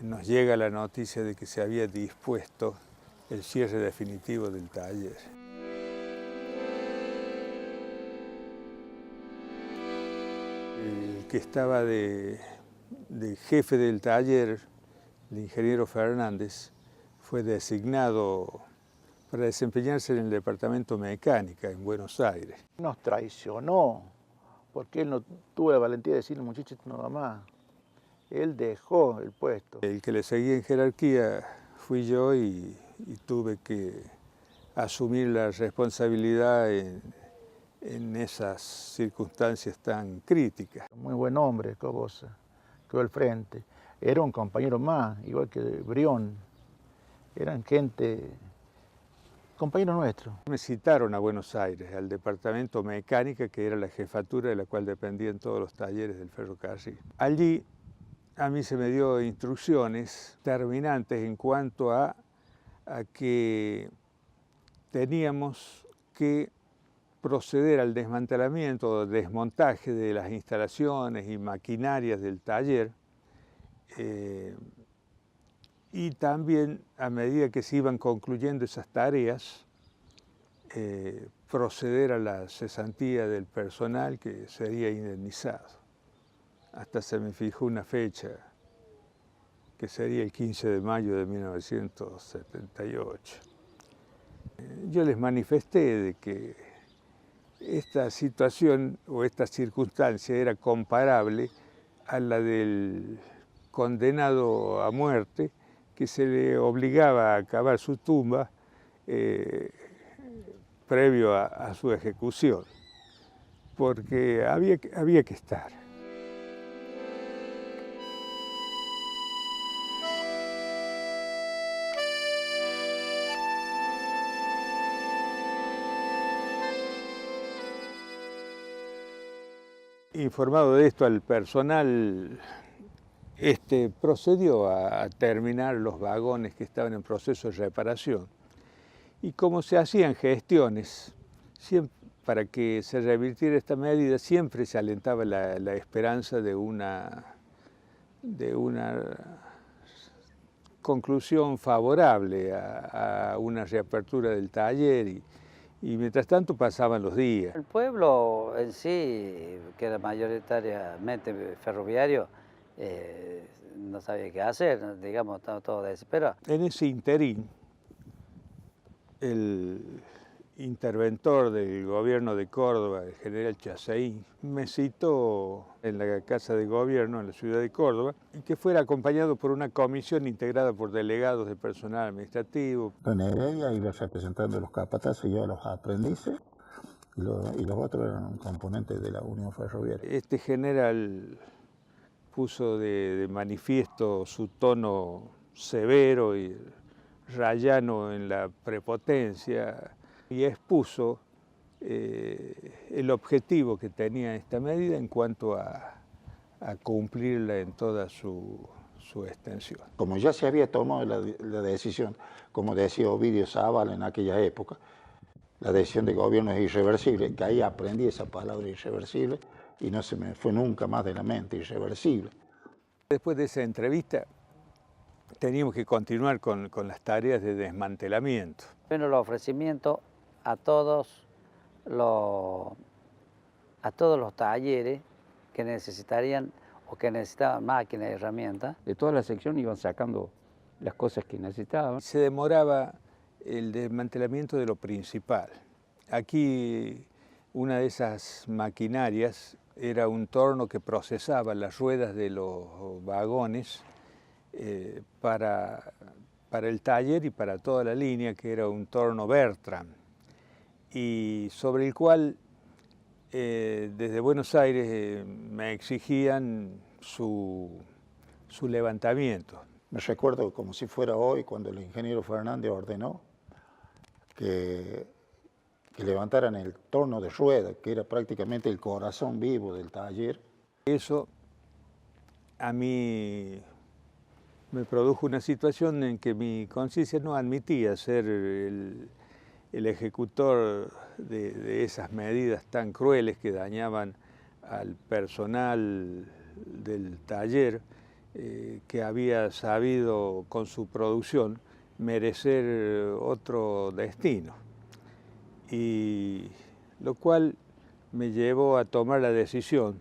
Speaker 12: nos llega la noticia de que se había dispuesto el cierre definitivo del taller. El que estaba de jefe del taller, el ingeniero Fernández, fue designado para desempeñarse en el departamento mecánica en Buenos Aires.
Speaker 13: Nos traicionó, porque él no tuvo la valentía de decirle, muchachos, nada más. Él dejó el puesto.
Speaker 12: El que le seguía en jerarquía fui yo y tuve que asumir la responsabilidad en esas circunstancias tan críticas.
Speaker 13: Muy buen hombre, Cobosa, quedó al frente. Era un compañero más, igual que Brión. Eran gente, compañero nuestro.
Speaker 12: Me citaron a Buenos Aires, al departamento mecánica, que era la jefatura de la cual dependían todos los talleres del ferrocarril. Allí a mí se me dio instrucciones terminantes en cuanto a que teníamos que proceder al desmantelamiento o desmontaje de las instalaciones y maquinarias del taller, y también, a medida que se iban concluyendo esas tareas, proceder a la cesantía del personal que sería indemnizado. Hasta se me fijó una fecha, que sería el 15 de mayo de 1978. Yo les manifesté de que esta situación o esta circunstancia era comparable a la del condenado a muerte, que se le obligaba a cavar su tumba previo a su ejecución, porque había que estar. Informado de esto al personal, procedió a terminar los vagones que estaban en proceso de reparación. Y como se hacían gestiones para que se revirtiera esta medida, siempre se alentaba la esperanza de una conclusión favorable a una reapertura del taller. Y mientras tanto pasaban los días.
Speaker 5: El pueblo en sí, que era mayoritariamente ferroviario, no sabía qué hacer, digamos, estaba todo desesperado.
Speaker 12: En ese interín, el interventor del gobierno de Córdoba, el general Chasseí, me citó en la Casa de Gobierno en la ciudad de Córdoba y que fuera acompañado por una comisión integrada por delegados de personal administrativo.
Speaker 11: Don Heredia iba representando los capatazos y yo a los aprendices y los otros eran componentes de la Unión Ferroviaria.
Speaker 12: Este general puso de manifiesto su tono severo y rayano en la prepotencia y expuso el objetivo que tenía esta medida en cuanto a cumplirla en toda su extensión.
Speaker 11: Como ya se había tomado la decisión, como decía Ovidio Zavala en aquella época, la decisión de gobierno es irreversible, que ahí aprendí esa palabra irreversible y no se me fue nunca más de la mente, irreversible.
Speaker 12: Después de esa entrevista teníamos que continuar con las tareas de desmantelamiento.
Speaker 5: Bueno, los ofrecimientos a todos los talleres que necesitarían o que necesitaban máquinas y herramientas.
Speaker 15: De toda la sección iban sacando las cosas que necesitaban.
Speaker 12: Se demoraba el desmantelamiento de lo principal. Aquí una de esas maquinarias era un torno que procesaba las ruedas de los vagones para el taller y para toda la línea, que era un torno Bertram, y sobre el cual desde Buenos Aires me exigían su levantamiento.
Speaker 11: Me recuerdo como si fuera hoy cuando el ingeniero Fernández ordenó que levantaran el torno de rueda, que era prácticamente el corazón vivo del taller.
Speaker 12: Eso a mí me produjo una situación en que mi conciencia no admitía ser el ejecutor de esas medidas tan crueles que dañaban al personal del taller que había sabido con su producción merecer otro destino, y lo cual me llevó a tomar la decisión,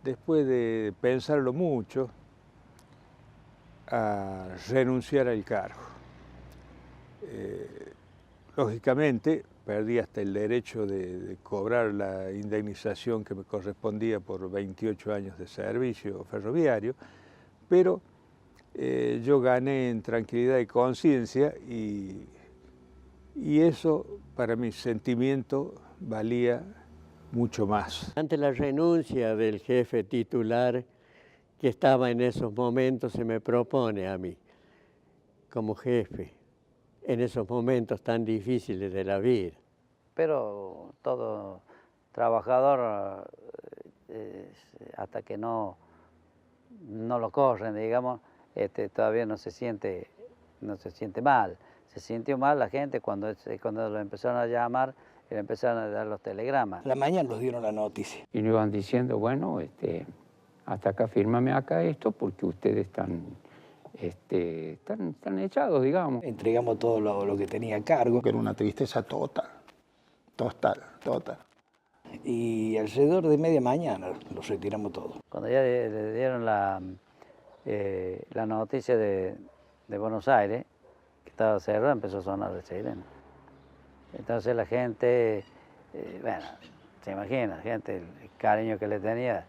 Speaker 12: después de pensarlo mucho, a renunciar al cargo. Lógicamente, perdí hasta el derecho de cobrar la indemnización que me correspondía por 28 años de servicio ferroviario, pero yo gané en tranquilidad y conciencia, y eso para mi sentimiento valía mucho más.
Speaker 9: Ante la renuncia del jefe titular que estaba en esos momentos, se me propone a mí, como jefe, en esos momentos tan difíciles de la vida.
Speaker 5: Pero todo trabajador, hasta que no lo corren, digamos, todavía no se siente mal. Se sintió mal la gente cuando lo empezaron a llamar y le empezaron a dar los telegramas.
Speaker 1: La mañana nos dieron la noticia.
Speaker 15: Y nos iban diciendo, bueno, hasta acá, fírmame acá esto, porque ustedes están echados, digamos.
Speaker 1: Entregamos todo lo que tenía a cargo.
Speaker 11: Era una tristeza total.
Speaker 1: Y alrededor de media mañana los retiramos todos.
Speaker 5: Cuando ya le dieron la noticia de Buenos Aires, que estaba cerrado, empezó a sonar la sirena. Entonces la gente, bueno, se imagina, gente, el cariño que le tenía,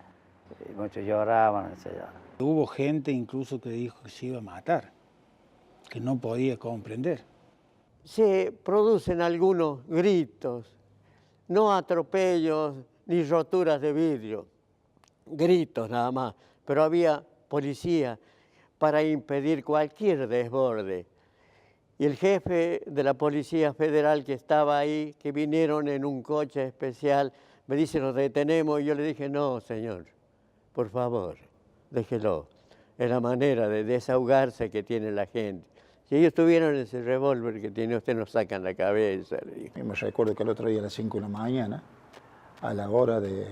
Speaker 5: muchos lloraban, etc.
Speaker 10: Hubo gente incluso que dijo que se iba a matar, que no podía comprender.
Speaker 9: Se producen algunos gritos, no atropellos ni roturas de vidrio, gritos nada más, pero había policía para impedir cualquier desborde. Y el jefe de la Policía Federal que estaba ahí, que vinieron en un coche especial, me dice, los detenemos, y yo le dije, no, señor, por favor, déjelo. Es la manera de desahogarse que tiene la gente. Si ellos tuvieron ese revólver que tiene usted, nos sacan la cabeza. Le dije.
Speaker 11: Y me recuerdo que el otro día a las 5 de la mañana, a la hora de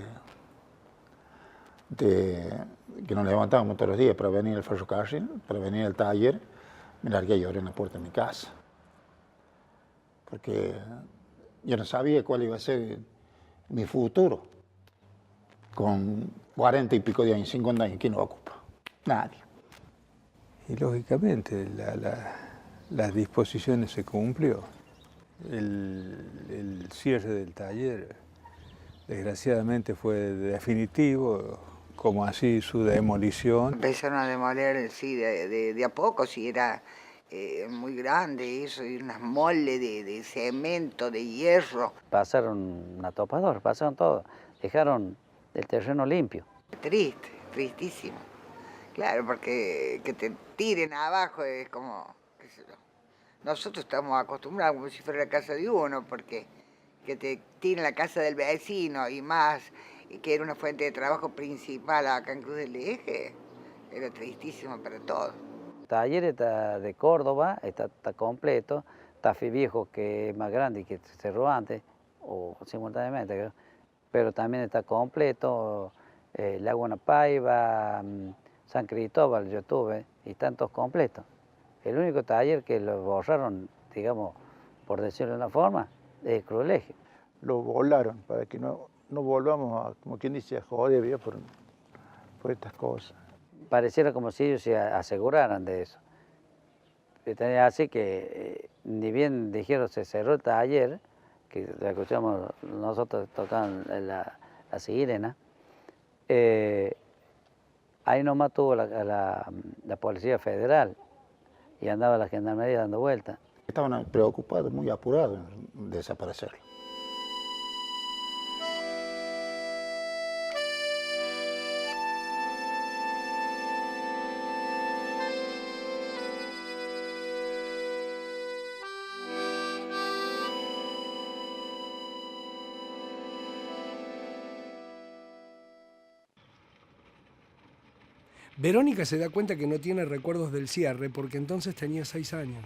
Speaker 11: que nos levantábamos todos los días para venir al ferrocarril, para venir al taller, me largué a llorar en la puerta de mi casa. Porque yo no sabía cuál iba a ser mi futuro. Con 40 y pico de años, 50 años, ¿quién lo ocupa? Nadie.
Speaker 12: Y lógicamente las disposiciones se cumplió. El cierre del taller, desgraciadamente, fue definitivo, como así su demolición.
Speaker 16: Empezaron a demoler, sí, de a poco, sí, era muy grande eso, y unas moles de cemento, de hierro.
Speaker 5: Pasaron una topadora, pasaron todo, dejaron el terreno limpio.
Speaker 16: Triste, tristísimo. Claro, porque que te tiren abajo es como, qué sé yo. Nosotros estamos acostumbrados como si fuera la casa de uno, porque que te tiren la casa del vecino y más, y que era una fuente de trabajo principal acá en Cruz del Eje, era tristísimo para todos.
Speaker 5: El taller está de Córdoba, está completo, Tafí Viejo, que es más grande y que se cerró antes, o simultáneamente, creo, pero también está completo, Laguna Paiva, San Cristóbal yo tuve, y están todos completos. El único taller que lo borraron, digamos, por decirlo de una forma, es Cruz del Eje.
Speaker 13: Lo volaron para que no volvamos a, como quien dice, a joder por estas cosas.
Speaker 5: Pareciera como si ellos se aseguraran de eso. Así que, ni bien dijeron se cerró el taller, que la escuchamos nosotros tocaban la sirena, ahí nomás tuvo la Policía Federal y andaba la Gendarmería dando vueltas.
Speaker 11: Estaban preocupados, muy apurados en desaparecerlo.
Speaker 2: Verónica se da cuenta que no tiene recuerdos del cierre porque entonces tenía 6 años.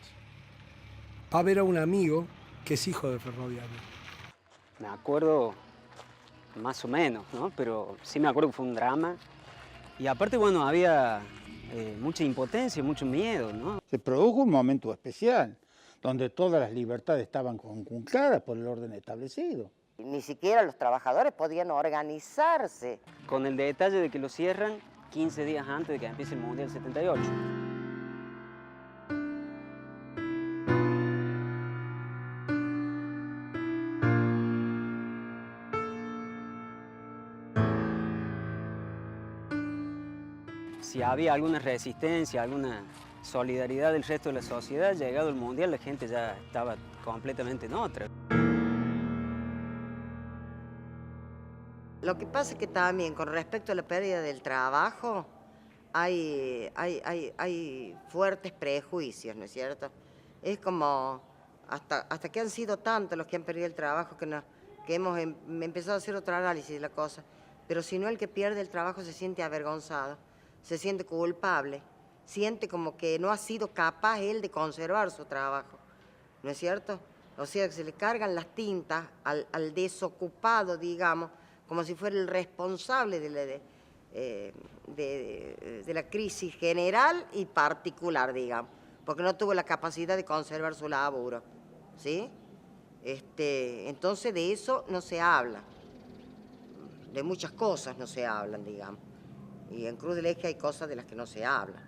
Speaker 2: Va a ver a un amigo que es hijo de ferroviario.
Speaker 6: Me acuerdo más o menos, ¿no? Pero sí me acuerdo que fue un drama Y aparte, bueno, había mucha impotencia, mucho miedo, ¿no?
Speaker 10: Se produjo un momento especial, donde todas las libertades estaban conculcadas por el orden establecido.
Speaker 14: Ni siquiera los trabajadores podían organizarse.
Speaker 6: Con el detalle de que lo cierran 15 días antes de que empiece el Mundial 78. Si había alguna resistencia, alguna solidaridad del resto de la sociedad, llegado el Mundial la gente ya estaba completamente en otra.
Speaker 14: Lo que pasa es que también con respecto a la pérdida del trabajo hay fuertes prejuicios, ¿no es cierto? Es como hasta que han sido tantos los que han perdido el trabajo que hemos empezado a hacer otro análisis de la cosa. Pero si no, el que pierde el trabajo se siente avergonzado, se siente culpable, siente como que no ha sido capaz él de conservar su trabajo, ¿no es cierto? O sea, que se le cargan las tintas al desocupado, digamos, como si fuera el responsable de la crisis general y particular, digamos, porque no tuvo la capacidad de conservar su laburo, ¿sí? Entonces de eso no se habla, de muchas cosas no se hablan, digamos, y en Cruz del Eje hay cosas de las que no se habla.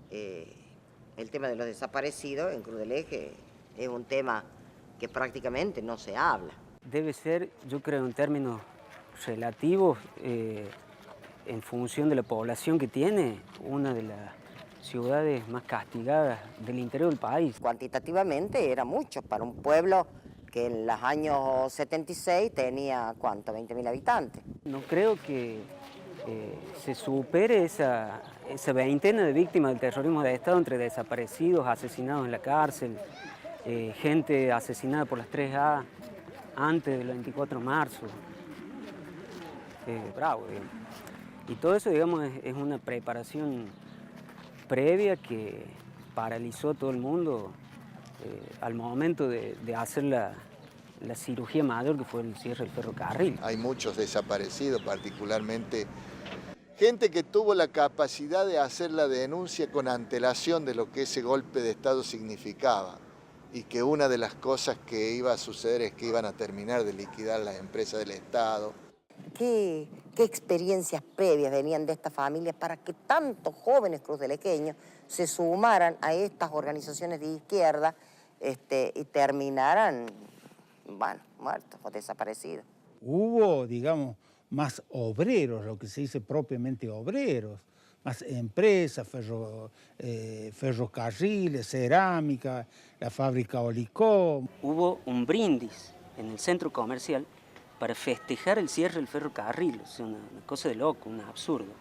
Speaker 14: El tema de los desaparecidos en Cruz del Eje es un tema que prácticamente no se habla.
Speaker 6: Debe ser, yo creo, en términos relativos, en función de la población que tiene, una de las ciudades más castigadas del interior del país.
Speaker 14: Cuantitativamente era mucho para un pueblo que en los años 76 tenía, ¿cuánto? 20.000 habitantes.
Speaker 6: No creo que se supere esa veintena de víctimas del terrorismo de Estado entre desaparecidos, asesinados en la cárcel, gente asesinada por las 3A antes del 24 de marzo. Bravo, digamos. Y todo eso, digamos, es una preparación previa que paralizó a todo el mundo al momento de hacer la cirugía mayor, que fue el cierre del ferrocarril.
Speaker 17: Hay muchos desaparecidos, particularmente gente que tuvo la capacidad de hacer la denuncia con antelación de lo que ese golpe de Estado significaba, y que una de las cosas que iba a suceder es que iban a terminar de liquidar las empresas del Estado.
Speaker 14: ¿Qué experiencias previas venían de estas familias para que tantos jóvenes cruzdelqueños se sumaran a estas organizaciones de izquierda y terminaran, bueno, muertos o desaparecidos?
Speaker 10: Hubo, digamos, más obreros, lo que se dice propiamente obreros, más empresas, ferrocarriles, cerámica, la fábrica Olicó.
Speaker 6: Hubo un brindis en el centro comercial para festejar el cierre del ferrocarril, o sea, una cosa de loco, un absurdo,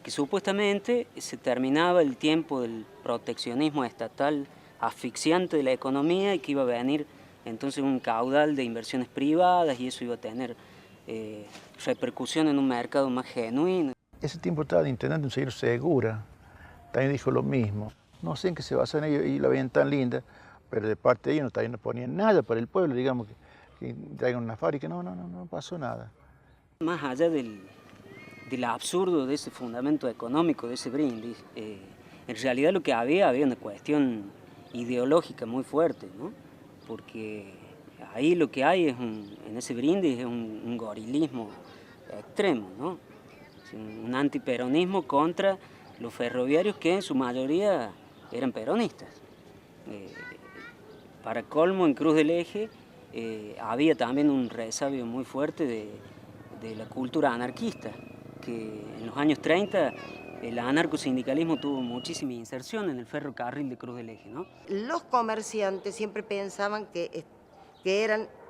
Speaker 6: que supuestamente se terminaba el tiempo del proteccionismo estatal asfixiante de la economía y que iba a venir entonces un caudal de inversiones privadas y eso iba a tener repercusión en un mercado más genuino.
Speaker 13: Ese tiempo estaba de intendente un señor Segura, también dijo lo mismo. No sé en qué se basan ellos y la veían tan linda, pero de parte de ellos también no ponían nada para el pueblo, digamos que traigan una fábrica, no pasó nada.
Speaker 6: Más allá del absurdo de ese fundamento económico, de ese brindis, en realidad lo que había una cuestión ideológica muy fuerte, ¿no? Porque ahí lo que hay en ese brindis es un gorilismo extremo, ¿no? Un antiperonismo contra los ferroviarios que en su mayoría eran peronistas. Para colmo, en Cruz del Eje había también un resabio muy fuerte de la cultura anarquista, que en los años 30 el anarcosindicalismo tuvo muchísima inserción en el ferrocarril de Cruz del Eje, ¿no?
Speaker 14: Los comerciantes siempre pensaban que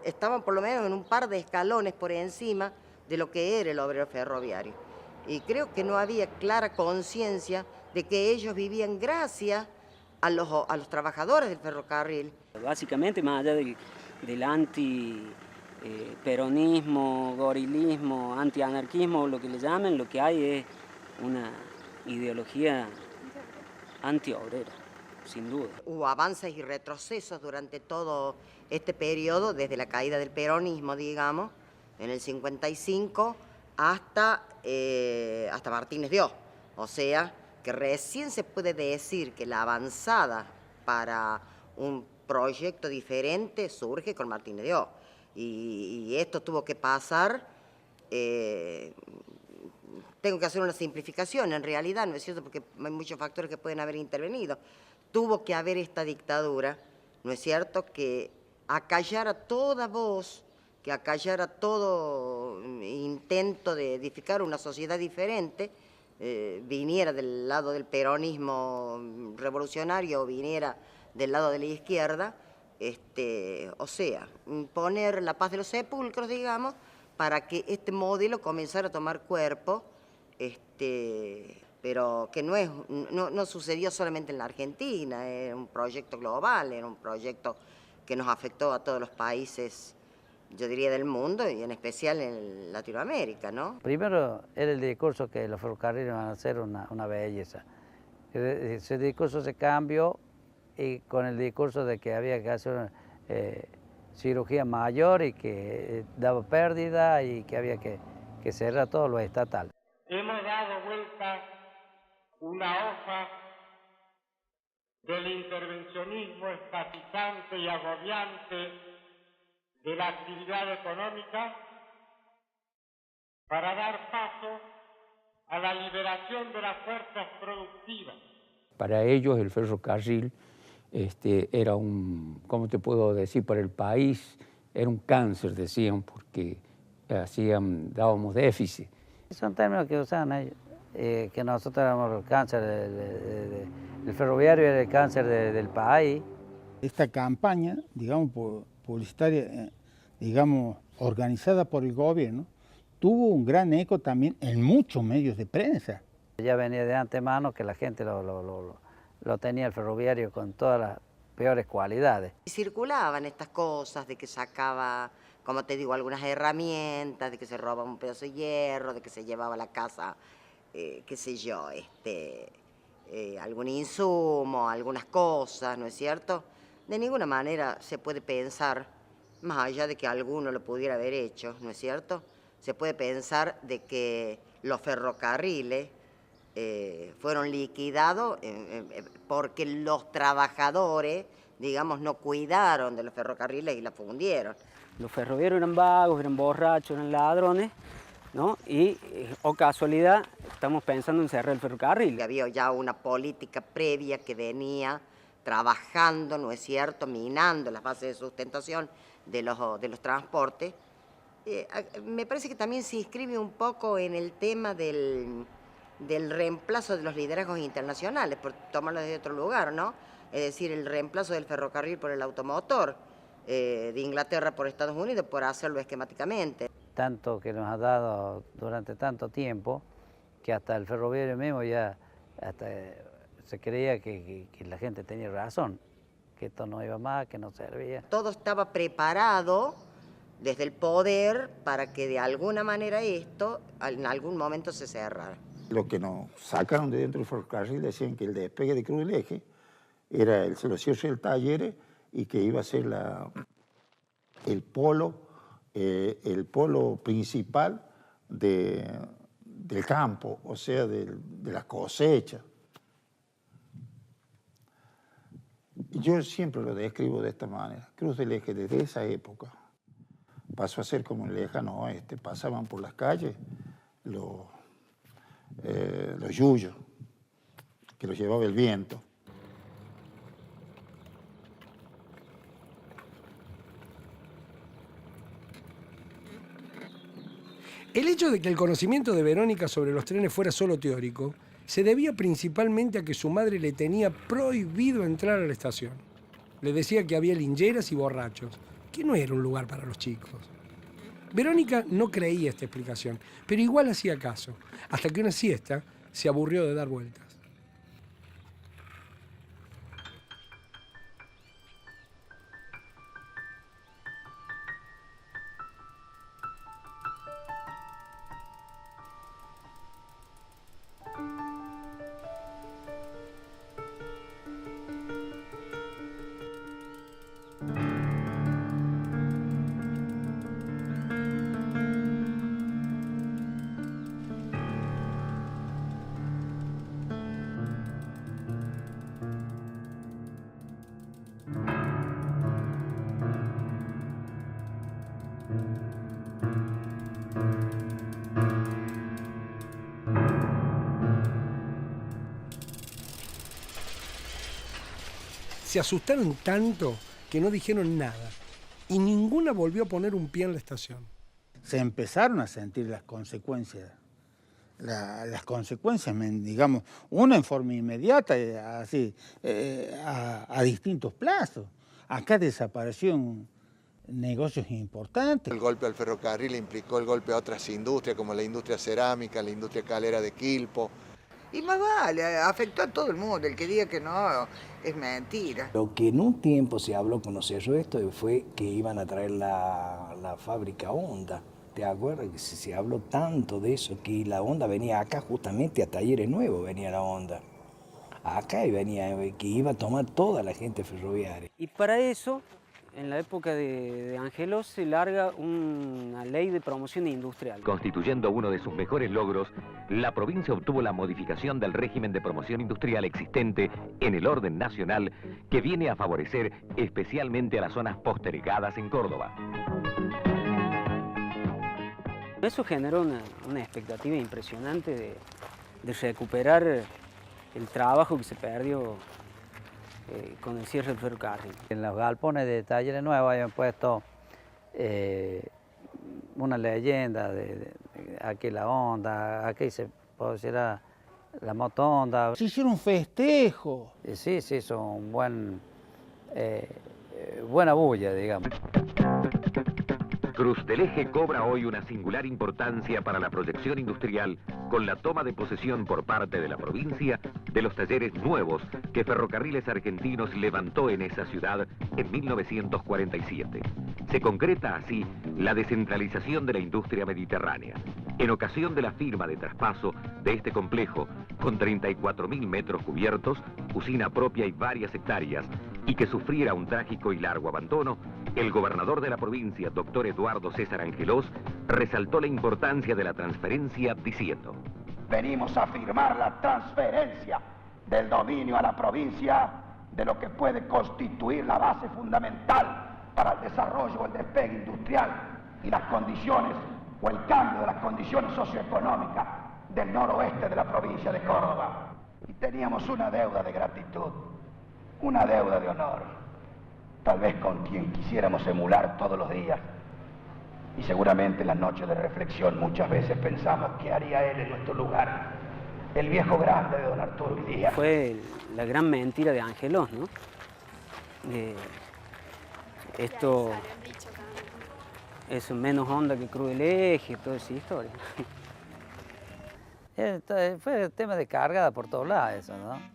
Speaker 14: estaban por lo menos en un par de escalones por encima de lo que era el obrero ferroviario. Y creo que no había clara conciencia de que ellos vivían gracias a los trabajadores del ferrocarril.
Speaker 6: Básicamente, más allá del antiperonismo, gorilismo, antianarquismo, lo que le llamen, lo que hay es una ideología antiobrera, sin duda.
Speaker 14: Hubo avances y retrocesos durante todo este periodo, desde la caída del peronismo, digamos, en el 55, hasta Martínez de Oz. O sea, que recién se puede decir que la avanzada para un proyecto diferente surge con Martínez de Oz. Y esto tuvo que pasar, tengo que hacer una simplificación, en realidad, ¿no es cierto? Porque hay muchos factores que pueden haber intervenido. Tuvo que haber esta dictadura, ¿no es cierto?, que acallara toda voz, que acallara todo intento de edificar una sociedad diferente, viniera del lado del peronismo revolucionario o viniera del lado de la izquierda, o sea, poner la paz de los sepulcros, digamos, para que este modelo comenzara a tomar cuerpo, pero que no sucedió solamente en la Argentina, era un proyecto global, era un proyecto que nos afectó a todos los países, yo diría, del mundo y en especial en Latinoamérica, ¿no?
Speaker 5: Primero era el discurso que los ferrocarriles van a ser una belleza. Ese discurso se cambió y con el discurso de que había que hacer una cirugía mayor y que daba pérdida y que había que cerrar todo lo estatal.
Speaker 21: Hemos dado vuelta una hoja del intervencionismo estatizante y agobiante de la actividad económica para dar paso a la liberación de las fuerzas productivas.
Speaker 15: Para ellos el ferrocarril era ¿cómo te puedo decir? Para el país era un cáncer, decían, porque dábamos déficit.
Speaker 5: Son términos que usan ellos, que nosotros éramos el cáncer, el ferroviario era el cáncer del país.
Speaker 10: Esta campaña, digamos, publicitaria, digamos, organizada por el gobierno, tuvo un gran eco también en muchos medios de prensa.
Speaker 5: Ya venía de antemano que la gente lo tenía el ferroviario con todas las peores cualidades.
Speaker 14: Circulaban estas cosas de que sacaba, como te digo, algunas herramientas, de que se robaba un pedazo de hierro, de que se llevaba a la casa, qué sé yo, algún insumo, algunas cosas, ¿no es cierto? De ninguna manera se puede pensar, más allá de que alguno lo pudiera haber hecho, ¿no es cierto? Se puede pensar de que los ferrocarriles fueron liquidados porque los trabajadores, digamos, no cuidaron de los ferrocarriles y la fundieron.
Speaker 6: Los ferroviarios eran vagos, eran borrachos, eran ladrones, ¿no? Y, o casualidad, estamos pensando en cerrar el ferrocarril.
Speaker 14: Había ya una política previa que venía trabajando, ¿no es cierto?, minando las bases de sustentación de los transportes. Me parece que también se inscribe un poco en el tema del reemplazo de los liderazgos internacionales, por tomarlo desde otro lugar, ¿no? Es decir, el reemplazo del ferrocarril por el automotor, de Inglaterra por Estados Unidos, por hacerlo esquemáticamente.
Speaker 5: Tanto que nos ha dado durante tanto tiempo, que hasta el ferroviario mismo ya se creía que la gente tenía razón, que esto no iba más, que no servía.
Speaker 14: Todo estaba preparado desde el poder para que de alguna manera esto en algún momento se cerrara.
Speaker 11: Lo que nos sacaron de dentro del ferrocarril decían que el despegue de Cruz del Eje era el cierre del taller y que iba a ser el polo principal del campo, o sea, de las cosechas. Yo siempre lo describo de esta manera. Cruz del Eje, desde esa época, pasó a ser como el lejano oeste. Pasaban por las calles los yuyos, que los llevaba el viento.
Speaker 2: El hecho de que el conocimiento de Verónica sobre los trenes fuera solo teórico se debía principalmente a que su madre le tenía prohibido entrar a la estación. Le decía que había lincheras y borrachos, que no era un lugar para los chicos. Verónica no creía esta explicación, pero igual hacía caso, hasta que una siesta se aburrió de dar vueltas. se asustaron tanto que no dijeron nada y ninguna volvió a poner un pie en la estación.
Speaker 10: Se empezaron a sentir las consecuencias. Las consecuencias, digamos, una en forma inmediata, así, a distintos plazos. Acá desaparecieron negocios importantes.
Speaker 17: El golpe al ferrocarril implicó el golpe a otras industrias, como la industria cerámica, la industria calera de Quilpo.
Speaker 16: Y más vale, afectó a todo el mundo. El que diga que no es mentira.
Speaker 1: Lo que en un tiempo se habló cuando se oyó esto fue que iban a traer la fábrica Honda. ¿Te acuerdas que se habló tanto de eso? Que la Honda venía acá justamente a Talleres Nuevos, venía la Honda. Acá y venía, que iba a tomar toda la gente ferroviaria.
Speaker 6: Y para eso, en la época de Angelos, se larga una ley de promoción industrial.
Speaker 3: Constituyendo uno de sus mejores logros, la provincia obtuvo la modificación del régimen de promoción industrial existente en el orden nacional, que viene a favorecer especialmente a las zonas postergadas en Córdoba.
Speaker 6: Eso generó una expectativa impresionante de recuperar el trabajo que se perdió con el cierre del ferrocarril.
Speaker 5: En los galpones de Talleres Nuevos habían puesto una leyenda de aquí la Honda, aquí se producirá la moto Honda.
Speaker 10: Se hicieron un festejo.
Speaker 5: Sí, se hizo un buena bulla, digamos.
Speaker 3: Cruz del Eje cobra hoy una singular importancia para la proyección industrial con la toma de posesión por parte de la provincia de los talleres nuevos que Ferrocarriles Argentinos levantó en esa ciudad en 1947. Se concreta así la descentralización de la industria mediterránea. En ocasión de la firma de traspaso de este complejo, con 34.000 metros cubiertos, usina propia y varias hectáreas, y que sufriera un trágico y largo abandono, el gobernador de la provincia, doctor Eduardo César Angelós, resaltó la importancia de la transferencia diciendo:
Speaker 22: venimos a firmar la transferencia del dominio a la provincia de lo que puede constituir la base fundamental para el desarrollo o el despegue industrial y las condiciones o el cambio de las condiciones socioeconómicas del noroeste de la provincia de Córdoba. Y teníamos una deuda de gratitud, una deuda de honor, tal vez con quien quisiéramos emular todos los días. Y seguramente en las noches de reflexión muchas veces pensamos qué haría él en nuestro lugar, el viejo grande de don Arturo Díaz.
Speaker 6: Fue la gran mentira de Angelos, ¿no? Esto es menos Honda que Cruz del Eje, toda esa historia.
Speaker 5: Fue tema de carga por todos lados eso, ¿no?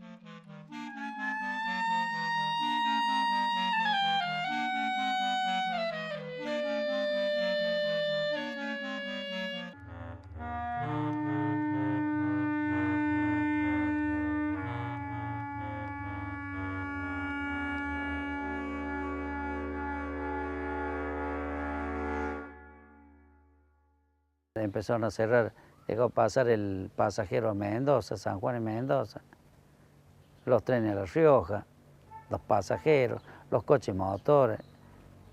Speaker 5: Empezaron a cerrar, llegó a pasar el pasajero a Mendoza, San Juan y Mendoza, los trenes a La Rioja, los pasajeros, los coches motores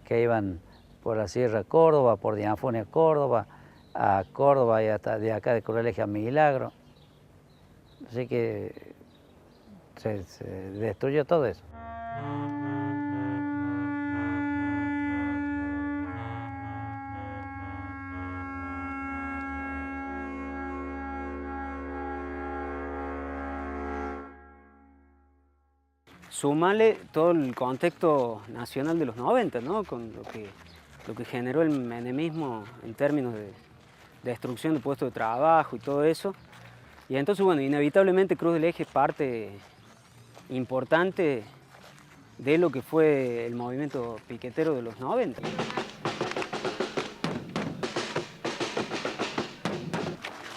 Speaker 5: que iban por la Sierra Córdoba, por Dianfone a Córdoba y hasta de acá de Cruz del Eje a Milagro. Así que se destruyó todo eso.
Speaker 6: Súmale todo el contexto nacional de los 90, ¿no? Con lo que generó el menemismo en términos de destrucción de puestos de trabajo y todo eso. Y entonces, bueno, inevitablemente Cruz del Eje es parte importante de lo que fue el movimiento piquetero de los 90.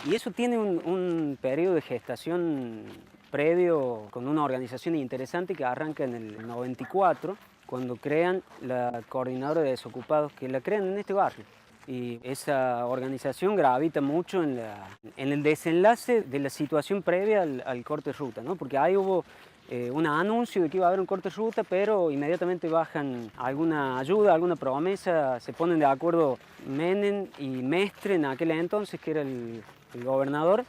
Speaker 6: Y eso tiene un periodo de gestación previo con una organización interesante que arranca en el 94, cuando crean la Coordinadora de Desocupados, que la crean en este barrio. Y esa organización gravita mucho en el desenlace de la situación previa al corte de ruta, ¿no? Porque ahí hubo un anuncio de que iba a haber un corte de ruta, pero inmediatamente bajan alguna ayuda, alguna promesa, se ponen de acuerdo Menem y Mestre en aquel entonces, que era el gobernador,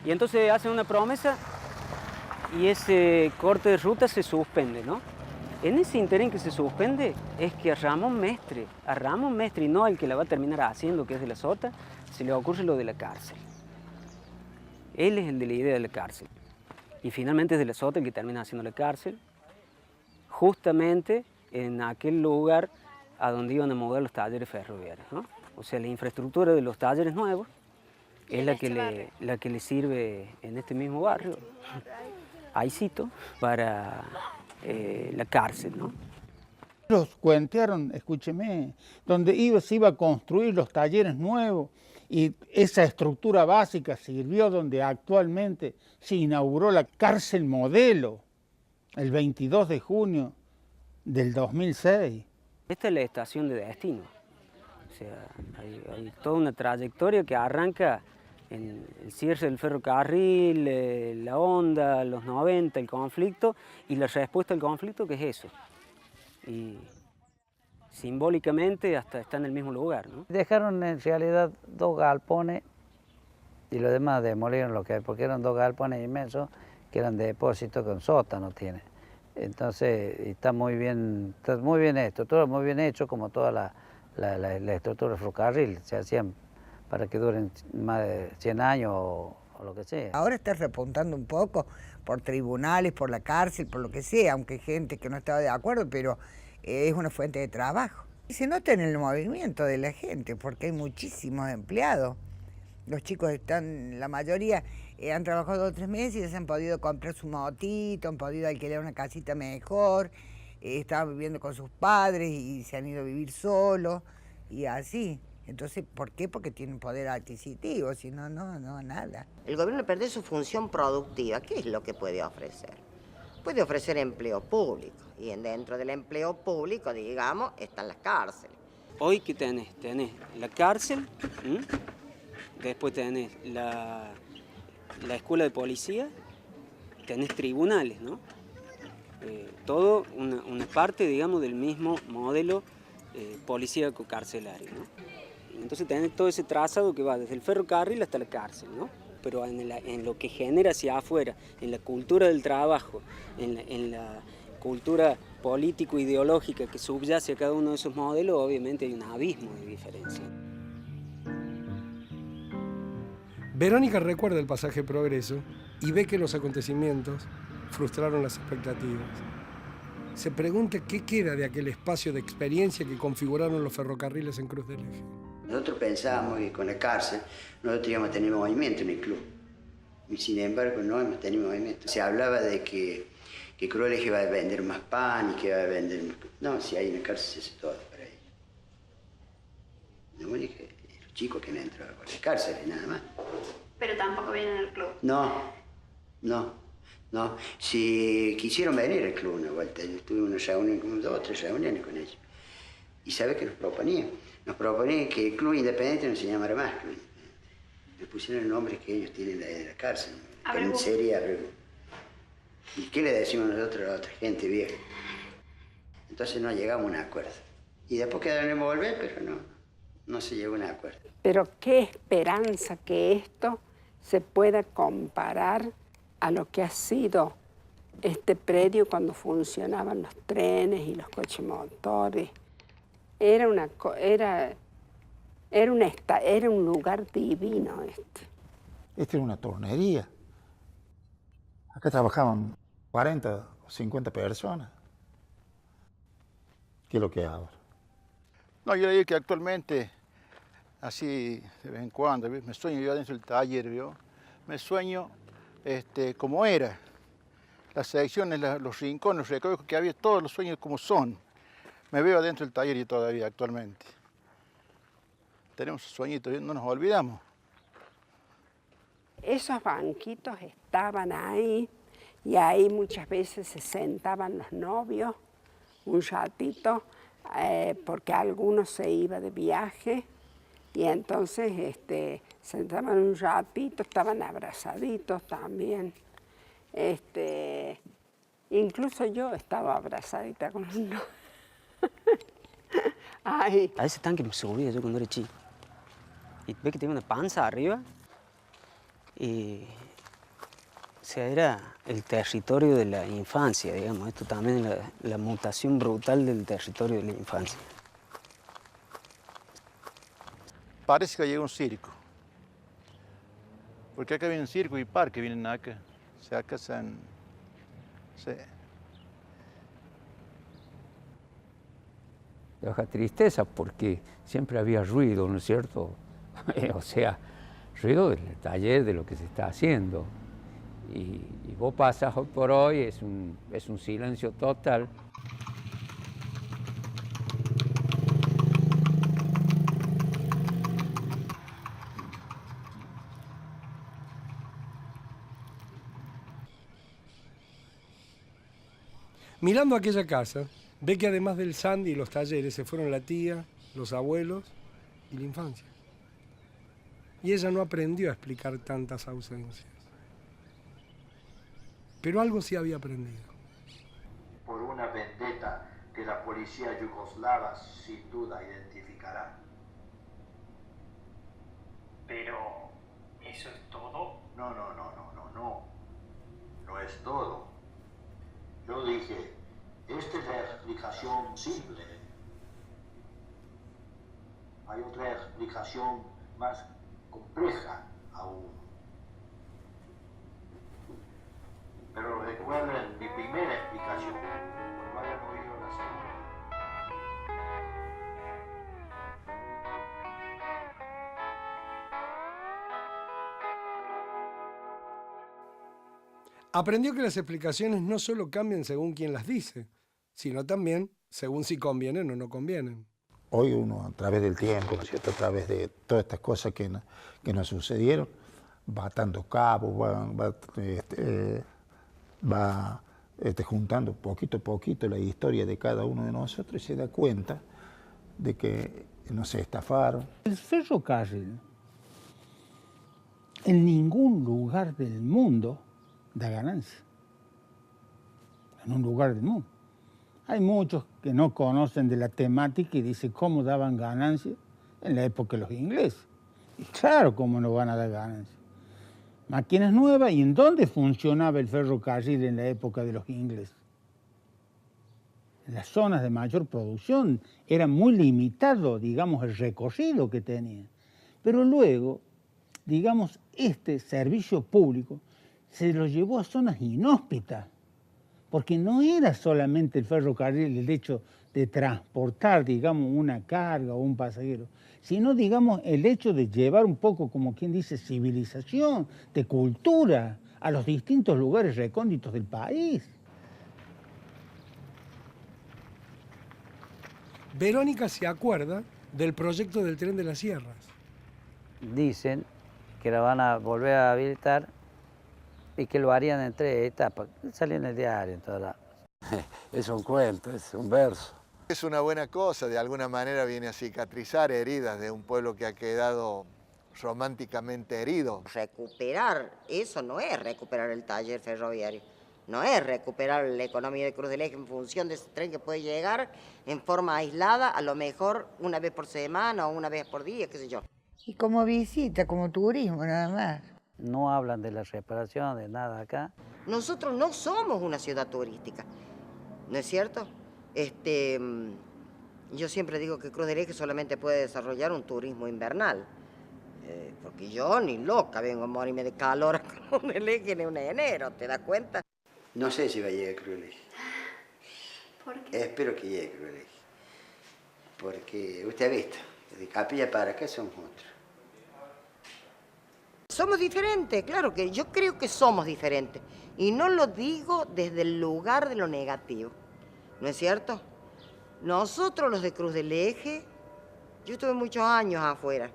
Speaker 6: y entonces hacen una promesa y ese corte de ruta se suspende, ¿no? En ese interín que se suspende es que a Ramón Mestre, y no al que la va a terminar haciendo, que es de la Sota, se le ocurre lo de la cárcel. Él es el de la idea de la cárcel. Y finalmente es de la Sota el que termina haciendo la cárcel, justamente en aquel lugar a donde iban a mudar los talleres ferroviarios, ¿no? O sea, la infraestructura de los talleres nuevos es la que le sirve en este mismo barrio, ahí cito, para la cárcel, ¿no?
Speaker 10: Los cuentearon, escúcheme, donde se iba a construir los talleres nuevos y esa estructura básica sirvió donde actualmente se inauguró la cárcel modelo el 22 de junio del 2006.
Speaker 6: Esta es la estación de destino. O sea, hay toda una trayectoria que arranca en el cierre del ferrocarril, la onda, los 90, el conflicto, y la respuesta al conflicto, que es eso. Y simbólicamente hasta está en el mismo lugar, ¿no?
Speaker 5: Dejaron en realidad 2 galpones y lo demás demolieron lo que hay, porque eran 2 galpones inmensos que eran de depósito con sótano tiene. Entonces está muy bien esto, todo muy bien hecho, como toda la estructura del ferrocarril, se hacían para que duren más de 100 años o lo que sea.
Speaker 16: Ahora está repuntando un poco por tribunales, por la cárcel, por lo que sea, aunque hay gente que no estaba de acuerdo, pero es una fuente de trabajo. Y se nota en el movimiento de la gente, porque hay muchísimos empleados. Los chicos están, la mayoría han trabajado 2 o 3 meses y ya se han podido comprar su motito, han podido alquilar una casita mejor, estaban viviendo con sus padres y se han ido a vivir solos y así. Entonces, ¿por qué? Porque tienen poder adquisitivo, si no, nada.
Speaker 14: El gobierno pierde su función productiva. ¿Qué es lo que puede ofrecer? Puede ofrecer empleo público. Y dentro del empleo público, digamos, están las cárceles.
Speaker 6: Hoy, ¿qué tenés? Tenés la cárcel, después tenés la escuela de policía, tenés tribunales, ¿no? Todo una parte, digamos, del mismo modelo policíaco carcelario, ¿no? Entonces tenés todo ese trazado que va desde el ferrocarril hasta la cárcel, ¿no? Pero en lo que genera hacia afuera, en la cultura del trabajo, en la cultura político-ideológica que subyace a cada uno de esos modelos, obviamente hay un abismo de diferencia.
Speaker 2: Verónica recuerda el pasaje Progreso y ve que los acontecimientos frustraron las expectativas. Se pregunta qué queda de aquel espacio de experiencia que configuraron los ferrocarriles en Cruz del Eje.
Speaker 4: Nosotros pensábamos que con la cárcel nosotros íbamos a tener movimiento en el club. Y sin embargo no hemos tenido movimiento. Se hablaba de que Cruz del Eje va a vender más pan y que va a vender... No, si hay en la cárcel se hace todo para ellos. No, los chicos que han entrado por la cárcel y nada más.
Speaker 8: Pero tampoco vienen al club.
Speaker 4: No. Si quisieron venir al club una vuelta, tuve una reunión, como 2 o 3 reuniones con ellos. ¿Y sabe qué nos proponían? Nos proponían que el Club Independiente no se llamara más Club Independiente. Le pusieron el nombre que ellos tienen de la cárcel. Que en serio, ¿y qué le decimos nosotros a la otra gente vieja? Entonces no llegamos a un acuerdo. Y después quedaron en volver, pero no se llegó a un acuerdo.
Speaker 7: Pero qué esperanza que esto se pueda comparar a lo que ha sido este predio cuando funcionaban los trenes y los coches motores. Era un lugar divino este.
Speaker 11: Esta era una tornería. Acá trabajaban 40 o 50 personas. ¿Qué es lo que hay ahora?
Speaker 13: No, yo le digo que actualmente, así de vez en cuando, me sueño yo dentro del taller, ¿vio? Me sueño como era. Las secciones, los rincones, los recovecos que había, todos los sueños como son. Me veo adentro del taller y todavía actualmente. Tenemos sueñitos, no nos olvidamos.
Speaker 7: Esos banquitos estaban ahí y ahí muchas veces se sentaban los novios un ratito porque alguno se iba de viaje y entonces sentaban un ratito, estaban abrazaditos también. Incluso yo estaba abrazadita con los novios. Ay.
Speaker 6: A ese tanque me subía yo cuando era chico. Y ve que tiene una panza arriba. Y sea, era el territorio de la infancia, digamos. Esto también es la mutación brutal del territorio de la infancia.
Speaker 13: Parece que llega un circo. Porque acá viene un circo y parque, vienen acá. O sea, acá se han... Sí.
Speaker 15: Baja tristeza porque siempre había ruido, ¿no es cierto? O sea, ruido del taller, de lo que se está haciendo. Y vos pasas hoy por hoy, es un silencio total.
Speaker 2: Mirando aquella casa, ve que además del Sandy y los talleres se fueron la tía, los abuelos y la infancia. Y ella no aprendió a explicar tantas ausencias. Pero algo sí había aprendido.
Speaker 22: Por una vendetta que la policía yugoslava sin duda identificará.
Speaker 19: Pero, ¿eso es todo?
Speaker 22: No. No es todo. Yo dije, esta es la explicación simple. Hay otra explicación más compleja aún. Pero recuerden mi primera explicación, cuando hayan oído la segunda.
Speaker 2: Aprendió que las explicaciones no solo cambian según quien las dice, sino también según si convienen o no convienen.
Speaker 11: Hoy uno, a través del tiempo, ¿no es cierto?, a través de todas estas cosas que nos sucedieron, va atando cabos, va juntando poquito a poquito la historia de cada uno de nosotros y se da cuenta de que nos estafaron.
Speaker 10: El ferrocarril en ningún lugar del mundo da ganancia. En un lugar del mundo. Hay muchos que no conocen de la temática y dicen cómo daban ganancia en la época de los ingleses. Y claro, cómo no van a dar ganancia. Máquinas nuevas, ¿y en dónde funcionaba el ferrocarril en la época de los ingleses? En las zonas de mayor producción era muy limitado, digamos, el recorrido que tenía. Pero luego, digamos, este servicio público se lo llevó a zonas inhóspitas, porque no era solamente el ferrocarril el hecho de transportar, digamos, una carga o un pasajero, sino, digamos, el hecho de llevar un poco, como quien dice, civilización, de cultura, a los distintos lugares recónditos del país.
Speaker 2: Verónica se acuerda del proyecto del tren de las sierras.
Speaker 5: Dicen que la van a volver a habilitar y que lo harían en 3 etapas. Salió en el diario, en todas las...
Speaker 20: Es un cuento, es un verso.
Speaker 17: Es una buena cosa, de alguna manera viene a cicatrizar heridas de un pueblo que ha quedado románticamente herido.
Speaker 14: Recuperar, eso no es recuperar el taller ferroviario, no es recuperar la economía de Cruz del Eje en función de ese tren que puede llegar en forma aislada, a lo mejor una vez por semana o una vez por día, qué sé yo.
Speaker 16: Y como visita, como turismo nada más.
Speaker 5: No hablan de la reparación, de nada acá.
Speaker 14: Nosotros no somos una ciudad turística, ¿no es cierto? Yo siempre digo que Cruz del Eje solamente puede desarrollar un turismo invernal, porque yo ni loca vengo a morirme de calor a Cruz del Eje en enero, ¿te das cuenta?
Speaker 4: No sé si va a llegar Cruz del Eje.
Speaker 8: ¿Por qué?
Speaker 4: Espero que llegue Cruz del Eje. Porque usted ha visto, de Capilla para acá somos otros.
Speaker 14: Somos diferentes, claro que yo creo que somos diferentes. Y no lo digo desde el lugar de lo negativo, ¿no es cierto? Nosotros los de Cruz del Eje, yo estuve muchos años afuera,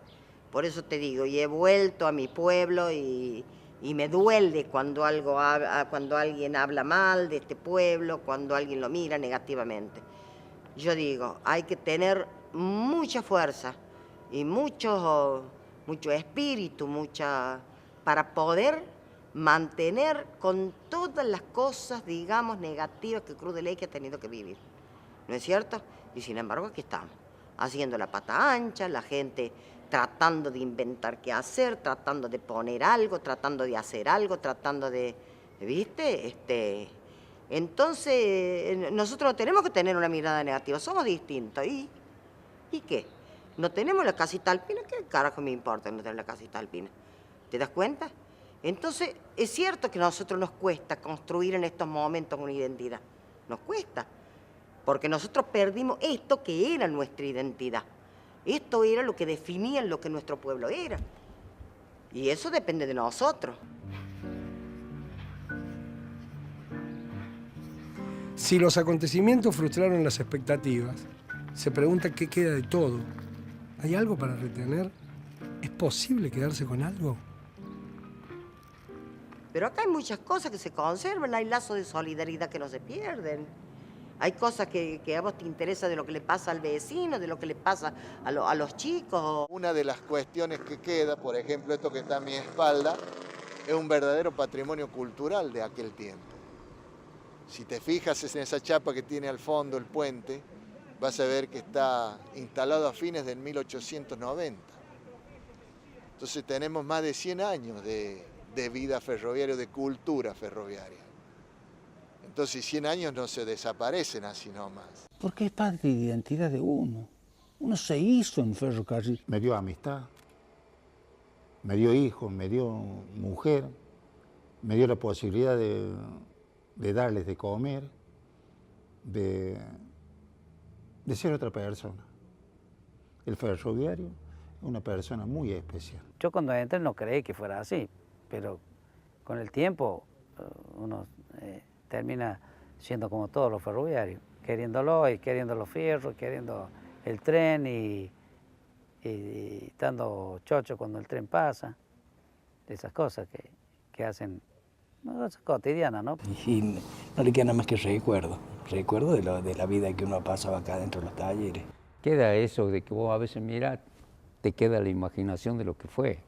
Speaker 14: por eso te digo, y he vuelto a mi pueblo y me duele cuando alguien habla mal de este pueblo, cuando alguien lo mira negativamente. Yo digo, hay que tener mucha fuerza y mucho espíritu, para poder mantener con todas las cosas, digamos, negativas que Cruz del Eje ha tenido que vivir. ¿No es cierto? Y sin embargo aquí estamos, haciendo la pata ancha, la gente tratando de inventar qué hacer, tratando de poner algo, tratando de hacer algo, tratando de ¿viste? Entonces, nosotros no tenemos que tener una mirada negativa, somos distintos. ¿Y qué? ¿No tenemos la casita alpina? ¿Qué carajo me importa no tener la casita alpina? ¿Te das cuenta? Entonces, es cierto que a nosotros nos cuesta construir en estos momentos una identidad. Nos cuesta. Porque nosotros perdimos esto que era nuestra identidad. Esto era lo que definía lo que nuestro pueblo era. Y eso depende de nosotros.
Speaker 2: Si los acontecimientos frustraron las expectativas, se pregunta qué queda de todo. ¿Hay algo para retener? ¿Es posible quedarse con algo?
Speaker 14: Pero acá hay muchas cosas que se conservan, hay lazos de solidaridad que no se pierden. Hay cosas que a vos te interesa de lo que le pasa al vecino, de lo que le pasa a los chicos.
Speaker 17: Una de las cuestiones que queda, por ejemplo, esto que está a mi espalda, es un verdadero patrimonio cultural de aquel tiempo. Si te fijas en esa chapa que tiene al fondo el puente, vas a ver que está instalado a fines del 1890. Entonces tenemos más de 100 años de vida ferroviaria, de cultura ferroviaria. Entonces 100 años no se desaparecen así nomás.
Speaker 10: Porque es parte de identidad de uno. Uno se hizo en ferrocarril.
Speaker 11: Me dio amistad, me dio hijos, me dio mujer, me dio la posibilidad de darles de comer, de ser otra persona. El ferroviario es una persona muy especial.
Speaker 5: Yo cuando entré no creí que fuera así, pero con el tiempo uno termina siendo como todos los ferroviarios, queriéndolo y queriendo los fierros, queriendo el tren y estando chocho cuando el tren pasa. Esas cosas que hacen, cosas cotidianas, ¿no?
Speaker 1: Y no le queda nada más que recuerdo de la vida que uno pasaba acá dentro de los talleres.
Speaker 15: Queda eso de que vos a veces mirás, te queda la imaginación de lo que fue.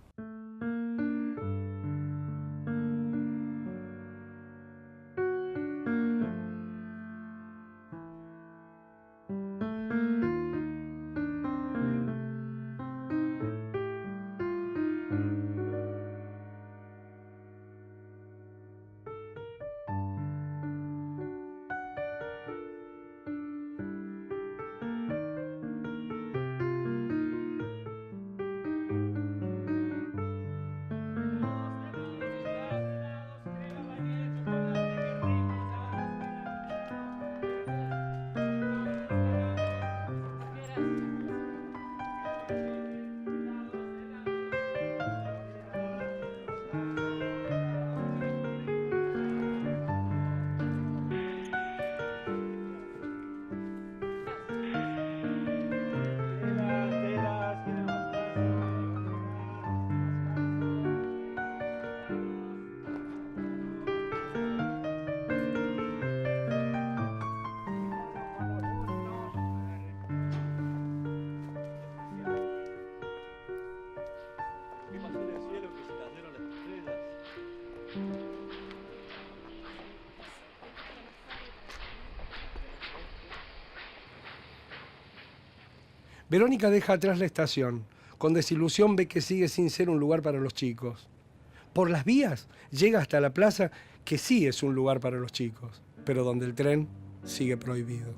Speaker 2: Verónica deja atrás la estación. Con desilusión ve que sigue sin ser un lugar para los chicos. Por las vías llega hasta la plaza, que sí es un lugar para los chicos, pero donde el tren sigue prohibido.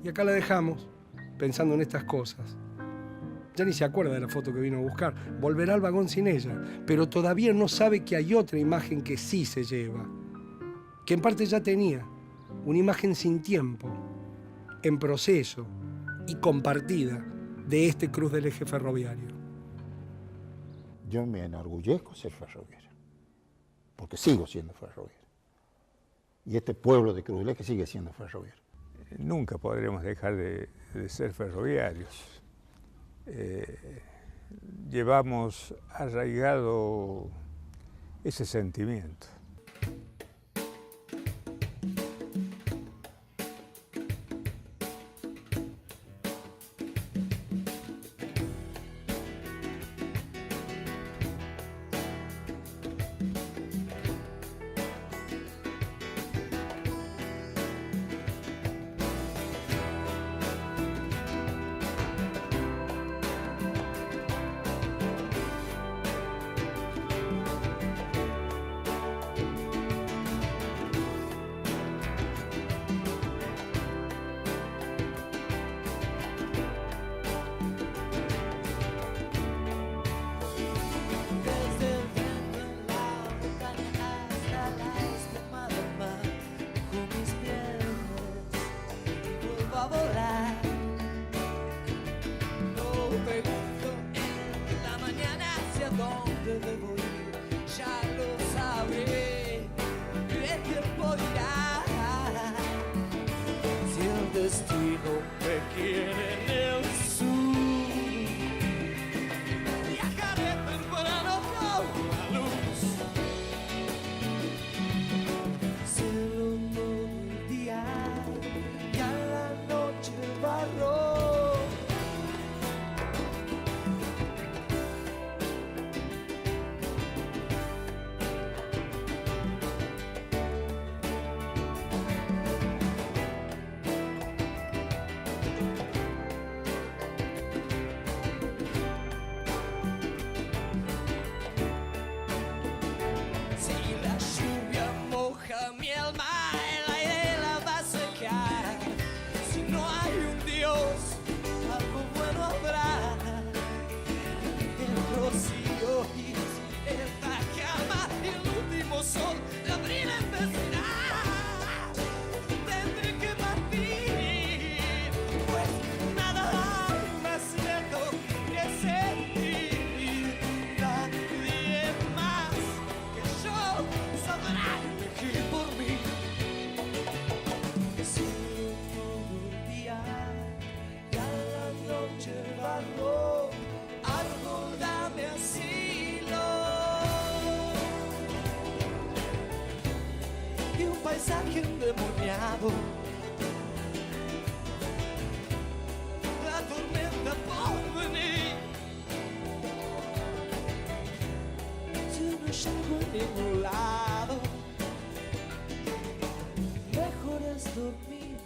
Speaker 2: Y acá la dejamos, pensando en estas cosas. Ya ni se acuerda de la foto que vino a buscar. Volverá al vagón sin ella, pero todavía no sabe que hay otra imagen que sí se lleva, que en parte ya tenía, una imagen sin tiempo, en proceso y compartida de este Cruz del Eje ferroviario.
Speaker 11: Yo me enorgullezco de ser ferroviario, porque sigo siendo ferroviario. Y este pueblo de Cruz del Eje sigue siendo ferroviario.
Speaker 12: Nunca podremos dejar de ser ferroviarios. Llevamos arraigado ese sentimiento.
Speaker 9: dónde debo ir, ya lo sabré, el tiempo dirá si el destino me quiere en el sur. Viajaré temprano con la luz, cielo todo el día y a la noche barro. Sol de abril empezará. Tendré que partir, pues nada hay más cierto que sentir. Nadie más que yo sabrá elegir por mí. Cielo todo el día y a la noche barro, árbol dame asilo. Y un paisaje endemoniado, la tormenta por venir. Yo no llego a ningún lado, mejor es dormir,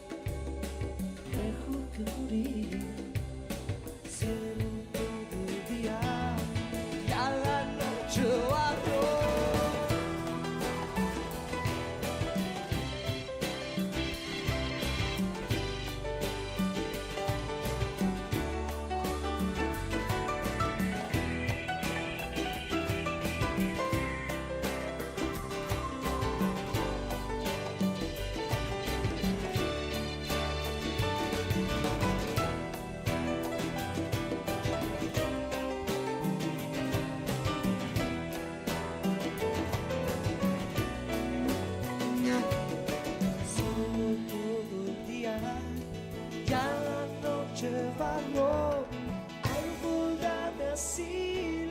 Speaker 9: mejor que morir. Cielo todo el día y a la noche barro. Ya la noche barro, árbol dame asilo.